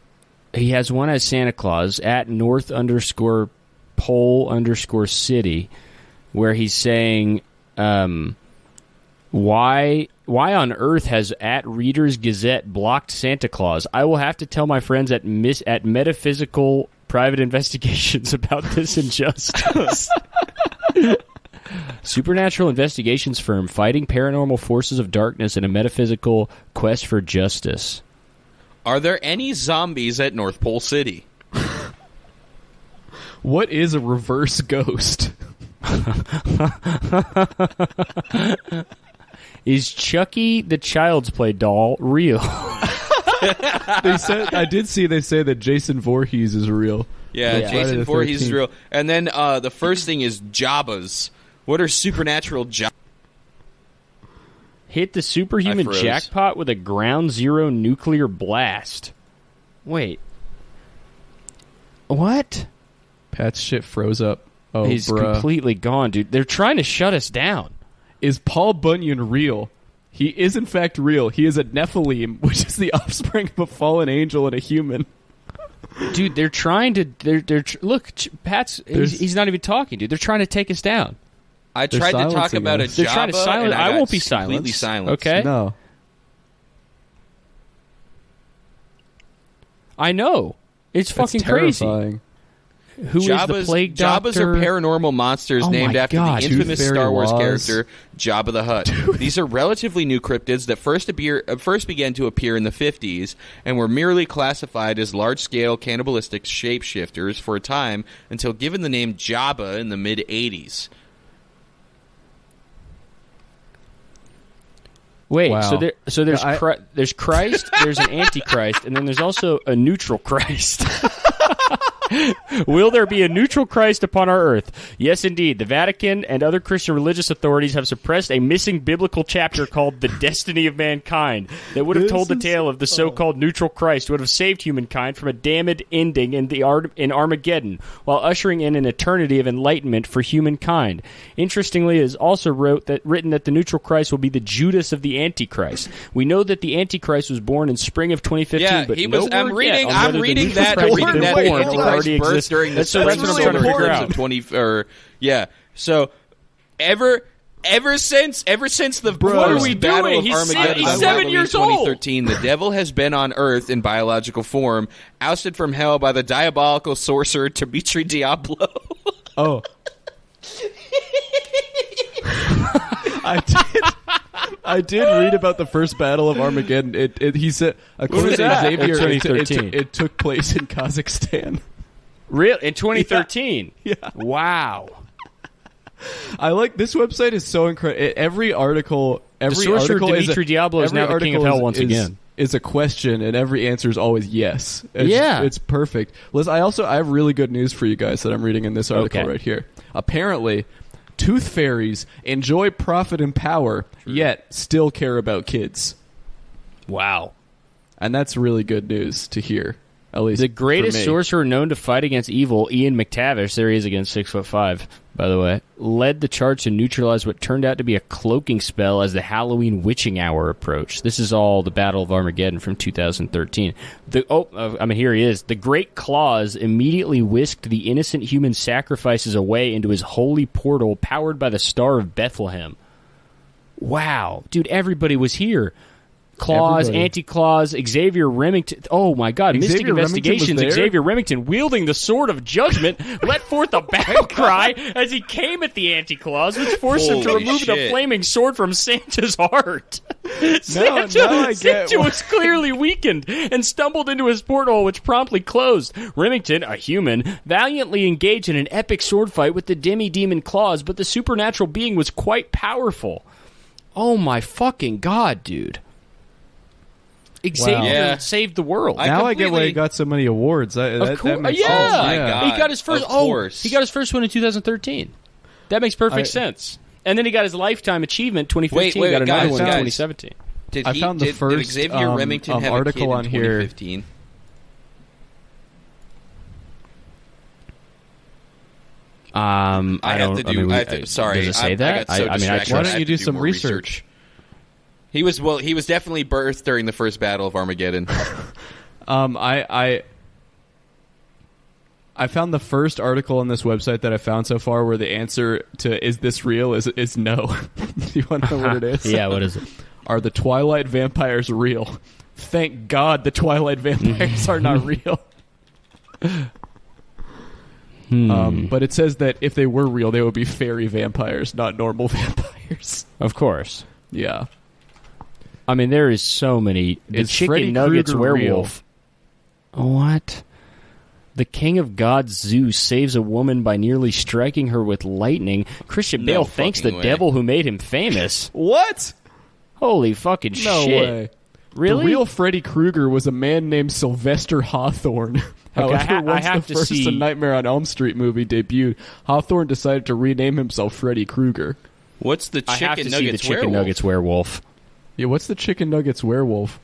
he has one as Santa Claus at North_Pole_City, where he's saying, why on earth has at Reader's Gazette blocked Santa Claus? I will have to tell my friends at Metaphysical private investigations about this injustice. Supernatural investigations firm fighting paranormal forces of darkness in a metaphysical quest for justice. Are there any zombies at North Pole City? What is a reverse ghost? Is Chucky the Child's Play doll real? They said they say that Jason Voorhees is real. Yeah, Friday Jason the Voorhees is 13th. real. And then the first thing is Jabbas. What are supernatural Jabbas? Hit the superhuman I froze. jackpot with a ground zero nuclear blast. Wait. What? Pat's shit froze up. Oh, He's bruh. completely gone, dude. They're trying to shut us down. Is Paul Bunyan real? He is in fact real. He is a Nephilim, which is the offspring of a fallen angel and a human. Dude, they're trying to... Look, Pat's... He's not even talking, dude. They're trying to take us down. I tried to talk silencing about a us. They're Jabba, trying to silence... and I got won't be completely silenced. silenced. Okay? No. I know. It's fucking That's crazy. terrifying. Who is the plague doctor? Jabbas are paranormal monsters Oh named my after God. the Tooth infamous Fairy Star Wars Laws. character Jabba the Hutt. These are relatively new cryptids that first began to appear in the 50s and were merely classified as large-scale cannibalistic shapeshifters for a time until given the name Jabba in the mid-80s. Wait, Wow. so there's I- there's Christ, there's an Antichrist, and then there's also a neutral Christ. Will there be a neutral Christ upon our earth? Yes, indeed. The Vatican and other Christian religious authorities have suppressed a missing biblical chapter called The Destiny of Mankind that would have told the tale of the so-called neutral Christ who would have saved humankind from a damned ending in Armageddon while ushering in an eternity of enlightenment for humankind. Interestingly, it is also written that the neutral Christ will be the Judas of the Antichrist. We know that the Antichrist was born in spring of 2015, Yeah, but he no was. I'm word yet reading. on I'm whether the reading neutral that. Christ I'm has reading been that born or Antichrist already birth exists. during the That's what I'm trying to figure Pillars out. of 20. Ever since the What are first we battle doing? of He's Armageddon, he's on 7 Halloween years old. 2013, the devil has been on Earth in biological form, ousted from hell by the diabolical sorcerer Dimitri Diablo. Oh. I did read about the first battle of Armageddon. He said, according to that? Xavier, In 2013. it took place in Kazakhstan. Real in 2013. Yeah. Wow. I like this website is so incredible. Every article, The sorcerer Dimitri Diablo is now the king of hell once again. Is a question, and every answer is always yes. Yeah. It's perfect. Liz, I have really good news for you guys that I'm reading in this article right here. Apparently, tooth fairies enjoy profit and power, yet still care about kids. Wow. And that's really good news to hear. At least the greatest for me. sorcerer known to fight against evil, Ian McTavish, there he is again, 6'5", by the way, led the charge to neutralize what turned out to be a cloaking spell as the Halloween witching hour approached. This is all the Battle of Armageddon from 2013. Here he is. The great Claus immediately whisked the innocent human sacrifices away into his holy portal powered by the Star of Bethlehem. Wow. Dude, everybody was here. Claus, Anti-Claus, Xavier Remington. Oh, my God. Mystic Investigations. Xavier Remington, wielding the Sword of Judgment, let forth a battle cry as he came at the Anti-Claus, which forced him to remove the flaming sword from Santa's heart. Santa was clearly weakened and stumbled into his portal, which promptly closed. Remington, a human, valiantly engaged in an epic sword fight with the demi-demon Claus, but the supernatural being was quite powerful. Oh, my fucking God, dude. Xavier saved the world. I get why he got so many awards. Of course, my God. He got his first. He got his first one in 2013. That makes perfect sense. And then he got his lifetime achievement 2015. Got another one in 2017. Did Xavier Remington have article a kid on in here. 2015? Sorry, does it say that? Why don't you do some research? He was definitely birthed during the first Battle of Armageddon. I found the first article on this website that I found so far where the answer to "is this real?" is no. Do you want to know what it is? Yeah, what is it? Are the Twilight vampires real? Thank God the Twilight vampires are not real. But it says that if they were real, they would be fairy vampires, not normal vampires. Of course. Yeah. I mean, there is so many. The Is Chicken Freddy Nuggets Krueger werewolf. What? The king of gods, Zeus, saves a woman by nearly striking her with lightning. Christian Bale thanks the devil who made him famous. What? Holy fucking shit. No way. Really? The real Freddy Krueger was a man named Sylvester Hawthorne. However, once the first A Nightmare on Elm Street movie debuted, Hawthorne decided to rename himself Freddy Krueger. What's the Chicken Nuggets werewolf? Yeah, what's the Chicken Nuggets werewolf?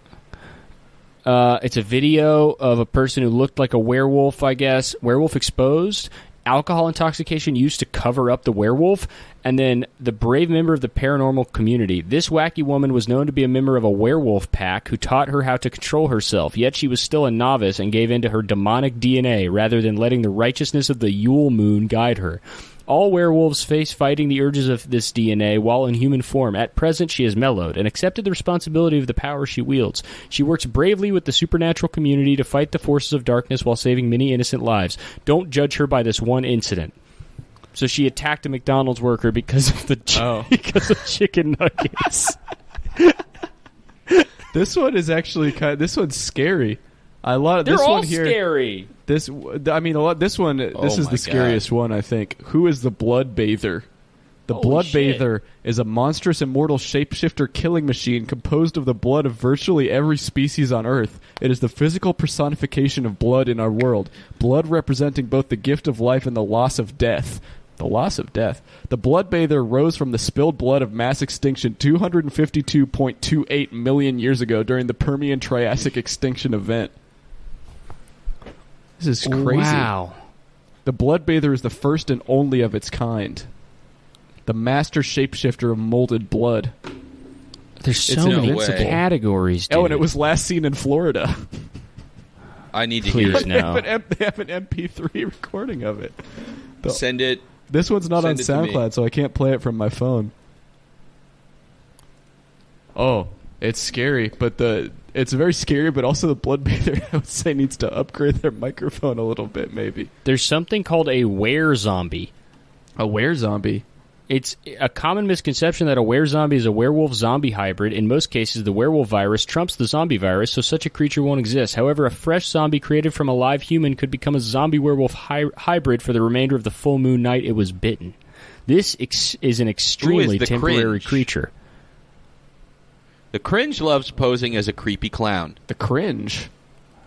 It's a video of a person who looked like a werewolf, I guess. Werewolf exposed. Alcohol intoxication used to cover up the werewolf. And then the brave member of the paranormal community. This wacky woman was known to be a member of a werewolf pack who taught her how to control herself. Yet she was still a novice and gave in to her demonic DNA rather than letting the righteousness of the Yule moon guide her. All werewolves face fighting the urges of this DNA while in human form. At present, she has mellowed and accepted the responsibility of the power she wields. She works bravely with the supernatural community to fight the forces of darkness while saving many innocent lives. Don't judge her by this one incident. So she attacked a McDonald's worker because of because of chicken nuggets. This one is actually this one's scary. They're all scary. This is the scariest one, I think. Who is the Blood Bather? The Blood Bather is a monstrous immortal shapeshifter killing machine composed of the blood of virtually every species on Earth. It is the physical personification of blood in our world. Blood representing both the gift of life and the loss of death. The loss of death. The Blood Bather rose from the spilled blood of mass extinction 252.28 million years ago during the Permian Triassic extinction event. This is crazy. Wow. The Blood Bather is the first and only of its kind. The master shapeshifter of molded blood. There's so many categories, dude. Oh, and it was last seen in Florida. I need to hear it now. They have an MP3 recording of it. Send it. This one's not on SoundCloud, so I can't play it from my phone. Oh, it's scary, but it's very scary, but also the Blood Bather, I would say, needs to upgrade their microphone a little bit, maybe. There's something called a were-zombie. A were-zombie? It's a common misconception that a were-zombie is a werewolf-zombie hybrid. In most cases, the werewolf virus trumps the zombie virus, so such a creature won't exist. However, a fresh zombie created from a live human could become a zombie-werewolf hybrid for the remainder of the full moon night it was bitten. This is an extremely temporary creature. The cringe loves posing as a creepy clown. The cringe.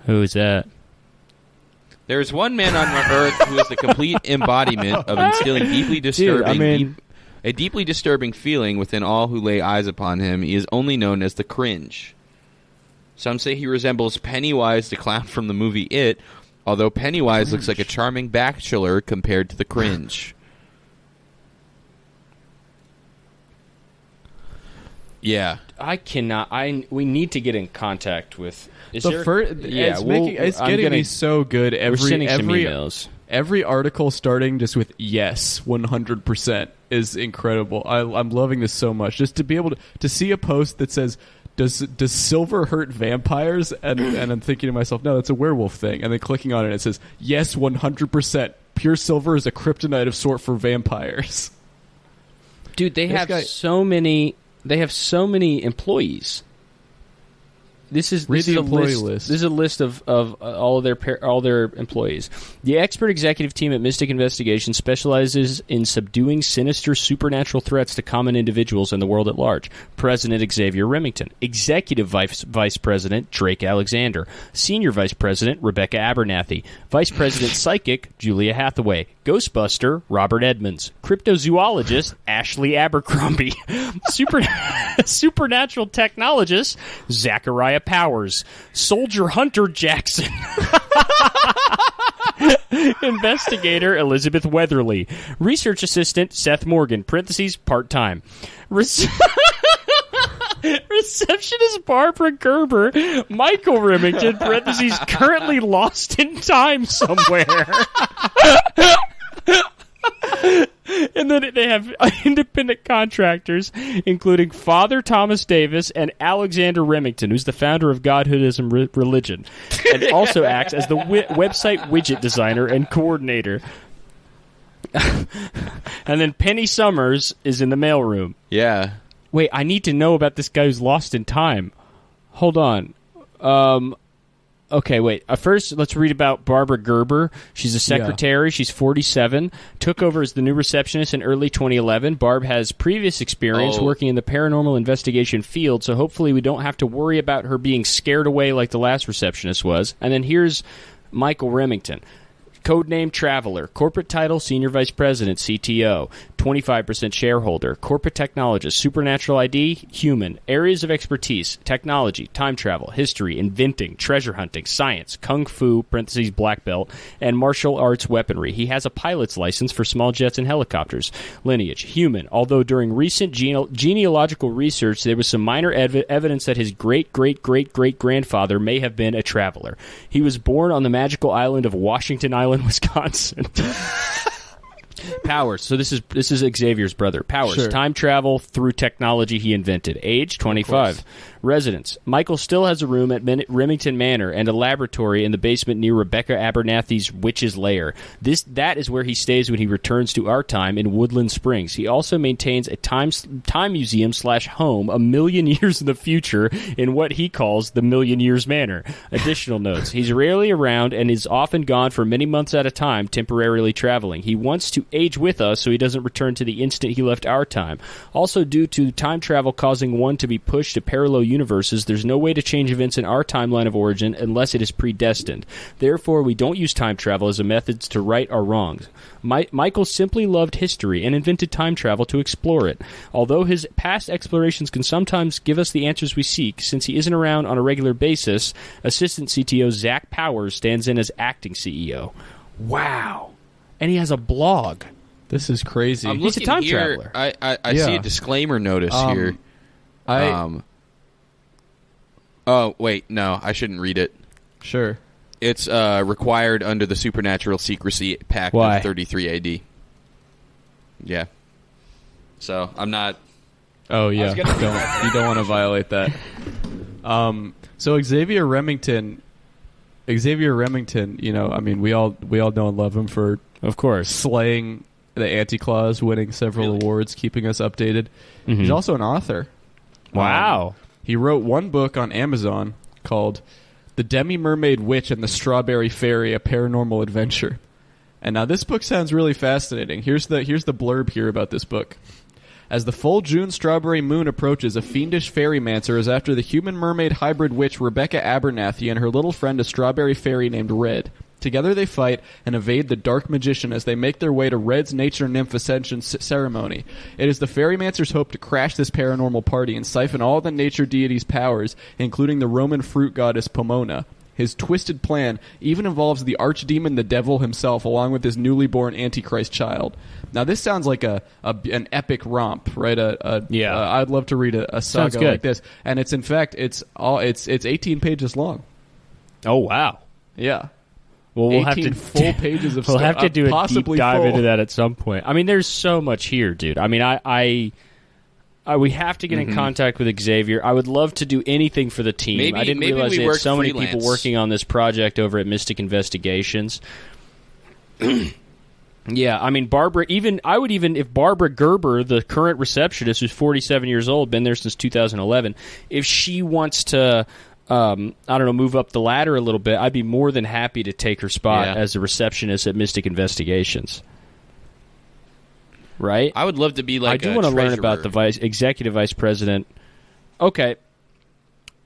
Who is that? There is one man on Earth who is the complete embodiment of instilling a deeply disturbing feeling within all who lay eyes upon him. He is only known as the cringe. Some say he resembles Pennywise, the clown from the movie It, although Pennywise looks like a charming bachelor compared to the cringe. Yeah. I cannot. We need to get in contact with. It's getting me so good. We're sending some emails. Every article starting just with yes, 100% is incredible. I'm loving this so much. Just to be able to see a post that says, Does silver hurt vampires? And I'm thinking to myself, no, that's a werewolf thing. And then clicking on it, it says, yes, 100%. Pure silver is a kryptonite of sort for vampires. Dude, they have so many employees. This is a list. This is a list of all their employees. The expert executive team at Mystic Investigation specializes in subduing sinister supernatural threats to common individuals and the world at large. President Xavier Remington, Executive Vice President Drake Alexander, Senior Vice President Rebecca Abernathy, Vice President Psychic Julia Hathaway, Ghostbuster Robert Edmonds, Cryptozoologist Ashley Abercrombie, Supernatural Technologist Zachariah Powers, Soldier Hunter Jackson, Investigator Elizabeth Weatherly, Research Assistant Seth Morgan (part-time), Receptionist Barbara Gerber, Michael Remington (currently lost in time somewhere). And then they have independent contractors, including Father Thomas Davis and Alexander Remington, who's the founder of Godhoodism religion, and also acts as the website widget designer and coordinator. And then Penny Summers is in the mailroom. Yeah. Wait, I need to know about this guy who's lost in time. Hold on. Okay, wait. First, let's read about Barbara Gerber. She's a secretary. Yeah. She's 47. Took over as the new receptionist in early 2011. Barb has previous experience working in the paranormal investigation field, so hopefully we don't have to worry about her being scared away like the last receptionist was. And then here's Michael Remington. Codename Traveler. Corporate title Senior Vice President, CTO. 25% shareholder. Corporate technologist. Supernatural ID, human. Areas of expertise, technology, time travel, history, inventing, treasure hunting, science, kung fu, (black belt), and martial arts weaponry. He has a pilot's license for small jets and helicopters. Lineage, human. Although during recent genealogical research, there was some minor evidence that his great-great-great-great-grandfather may have been a traveler. He was born on the magical island of Washington Island, Wisconsin. Powers. So this is Xavier's brother. Powers. Sure. Time travel through technology he invented. Age 25. Residence. Michael still has a room at Remington Manor and a laboratory in the basement near Rebecca Abernathy's witch's lair. That is where he stays when he returns to our time in Woodland Springs. He also maintains a time museum / home a million years in the future in what he calls the Million Years Manor. Additional notes. He's rarely around and is often gone for many months at a time, temporarily traveling. He wants to age with us so he doesn't return to the instant he left our time. Also, due to time travel causing one to be pushed to parallel universes, there's no way to change events in our timeline of origin unless it is predestined. Therefore, we don't use time travel as a method to right our wrongs. Michael simply loved history and invented time travel to explore it. Although his past explorations can sometimes give us the answers we seek, since he isn't around on a regular basis, Assistant CTO Zach Powers stands in as acting CEO. Wow. And he has a blog. This is crazy. He's a time traveler. I see a disclaimer notice here. Oh, wait. No, I shouldn't read it. Sure. It's required under the Supernatural Secrecy Pact of 33 AD. Yeah. So, I'm not... Oh, yeah. You don't want to violate that. So, Xavier Remington, you know, I mean, we all know and love him for, of course, slaying the Anti-Claus, winning several awards, keeping us updated. Mm-hmm. He's also an author. Wow. He wrote one book on Amazon called The Demi-Mermaid Witch and the Strawberry Fairy, A Paranormal Adventure. And now this book sounds really fascinating. Here's the blurb here about this book. As the full June strawberry moon approaches, a fiendish fairymancer is after the human-mermaid hybrid witch Rebecca Abernathy and her little friend, a strawberry fairy named Red. Together they fight and evade the dark magician as they make their way to Red's nature nymph ascension ceremony. It is the fairymancer's hope to crash this paranormal party and siphon all the nature deity's powers, including the Roman fruit goddess Pomona. His twisted plan even involves the archdemon the devil himself, along with his newly born Antichrist child. Now, this sounds like an epic romp, right? I'd love to read a saga like this, and it's in fact it's 18 pages long. Oh wow! Yeah. Well, we'll have to full pages of we'll stuff. have to do a deep dive full. into that at some point. I mean, there's so much here, dude. I mean, we have to get in contact with Xavier. I would love to do anything for the team. I didn't realize they had so many people working on this project over at Mystic Investigations. Yeah, I mean, if Barbara Gerber, the current receptionist, who's 47 years old, been there since 2011, if she wants to, move up the ladder a little bit, I'd be more than happy to take her spot as a receptionist at Mystic Investigations. Right? I would love to be like I do want to learn about the executive vice president. Okay.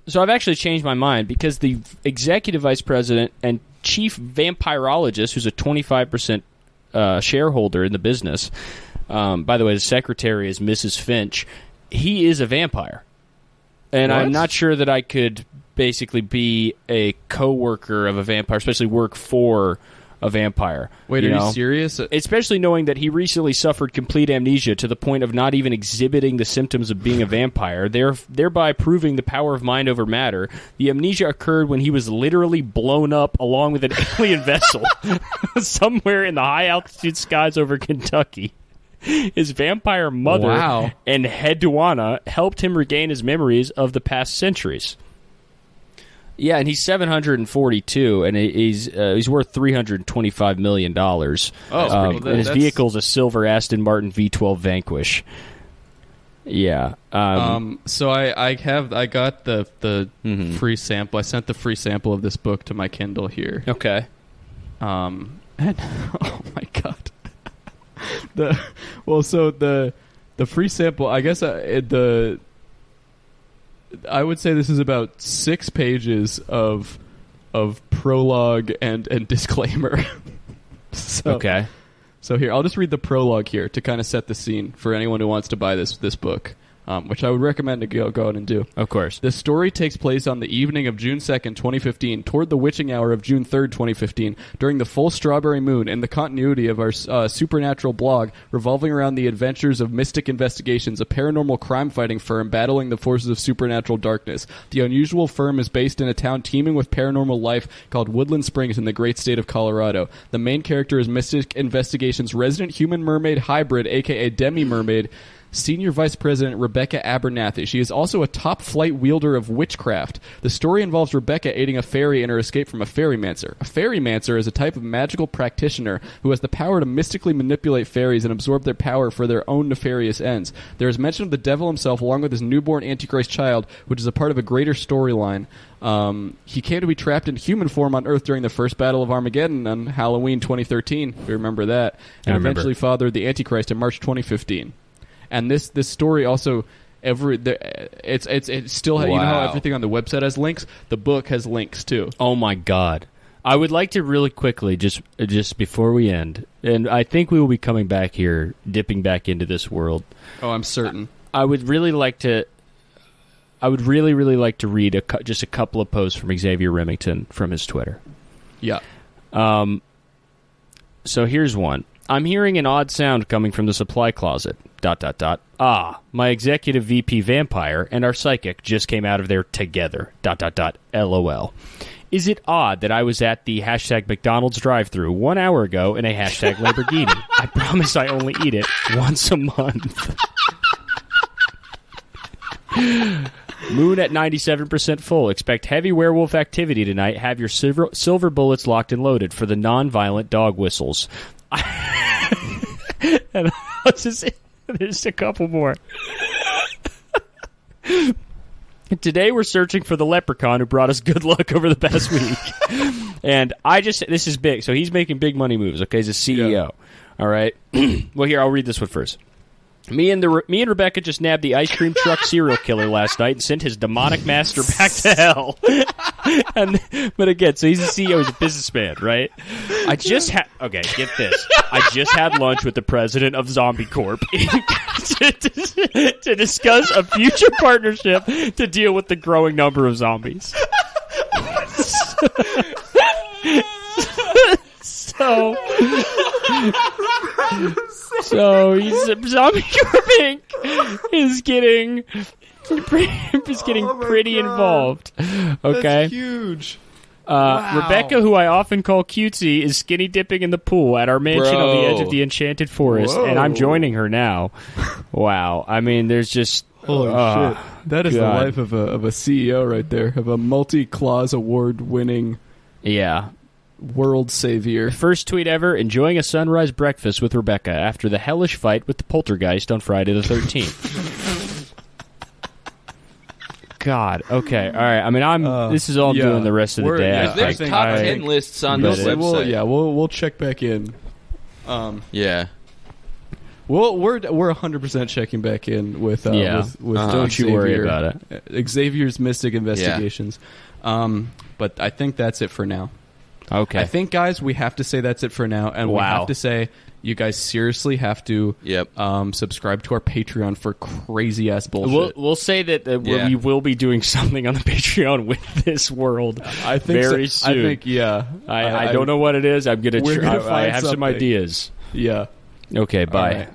So I've actually changed my mind because the executive vice president and chief vampirologist, who's a 25% shareholder in the business, by the way, the secretary is Mrs. Finch, he is a vampire. And I'm not sure that I could basically be a co-worker of a vampire, especially work for a vampire. Wait, are you serious? Especially knowing that he recently suffered complete amnesia to the point of not even exhibiting the symptoms of being a vampire, thereby proving the power of mind over matter. The amnesia occurred when he was literally blown up along with an alien vessel somewhere in the high-altitude skies over Kentucky. His vampire mother and head duana helped him regain his memories of the past centuries. Yeah, and he's 742, and he's worth $325 million. And his vehicle's a silver Aston Martin V12 Vanquish. Yeah. So I got the free sample. I sent the free sample of this book to my Kindle here. Okay. And oh my god. The free sample. I guess I would say this is about 6 pages of prologue and disclaimer. Okay. So here, I'll just read the prologue here to kind of set the scene for anyone who wants to buy this book, which I would recommend to go out and do. Of course. The story takes place on the evening of June 2nd, 2015, toward the witching hour of June 3rd, 2015, during the full strawberry moon, in the continuity of our supernatural blog, revolving around the adventures of Mystic Investigations, a paranormal crime-fighting firm battling the forces of supernatural darkness. The unusual firm is based in a town teeming with paranormal life called Woodland Springs in the great state of Colorado. The main character is Mystic Investigations' resident human-mermaid hybrid, a.k.a. demi-mermaid, Senior Vice President Rebecca Abernathy. She is also a top-flight wielder of witchcraft. The story involves Rebecca aiding a fairy in her escape from a fairymancer. A fairymancer is a type of magical practitioner who has the power to mystically manipulate fairies and absorb their power for their own nefarious ends. There is mention of the devil himself along with his newborn Antichrist child, which is a part of a greater storyline. He came to be trapped in human form on Earth during the first battle of Armageddon on Halloween 2013. We remember that. And eventually fathered the Antichrist in March 2015. And this story also it's still you know how everything on the website has links. The book has links too. Oh my god! I would like to really quickly just before we end, and I think we will be coming back here, dipping back into this world. Oh, I'm certain. I would really like to. I would really like to read just a couple of posts from Xavier Remington from his Twitter. Yeah. So here's one. I'm hearing an odd sound coming from the supply closet. ... Ah, my executive VP vampire and our psychic just came out of there together. ... LOL. Is it odd that I was at the hashtag McDonald's drive-thru 1 hour ago in a hashtag Lamborghini? I promise I only eat it once a month. Moon at 97% full. Expect heavy werewolf activity tonight. Have your silver bullets locked and loaded for the non-violent dog whistles. And there's a couple more. Today we're searching for the leprechaun who brought us good luck over the past week. And this is big. So he's making big money moves, okay? He's a CEO. Yeah. All right. Well, here, I'll read this one first. Me and Rebecca just nabbed the ice cream truck serial killer last night and sent his demonic master back to hell. But again, so he's a CEO, he's a businessman, right? Okay, get this. I just had lunch with the president of Zombie Corp to discuss a future partnership to deal with the growing number of zombies. So he's Zombie Corp Inc. is getting pretty involved. Okay, that's huge. Wow. Rebecca, who I often call cutesy, is skinny dipping in the pool at our mansion on the edge of the enchanted forest, and I'm joining her now. Wow, I mean, there's just holy shit. That is God. The life of a CEO right there, of a multi-Claus award-winning. Yeah. World savior. First tweet ever, enjoying a sunrise breakfast with Rebecca after the hellish fight with the poltergeist on Friday the 13th. God, okay, all right. I mean, this is all I'm doing the rest of the day. Yeah, there's top 10 lists on this website. We'll check back in. Yeah. Well, we're 100% checking back in with don't you worry about it. Xavier's Mystic Investigations. But I think that's it for now. Okay. I think, guys, we have to say that's it for now, and we have to say you guys seriously have to subscribe to our Patreon for crazy ass bullshit. We'll say that we will be doing something on the Patreon with this world. I think very soon. I think I don't know what it is. I'm gonna. I have some ideas. Yeah. Okay. Bye.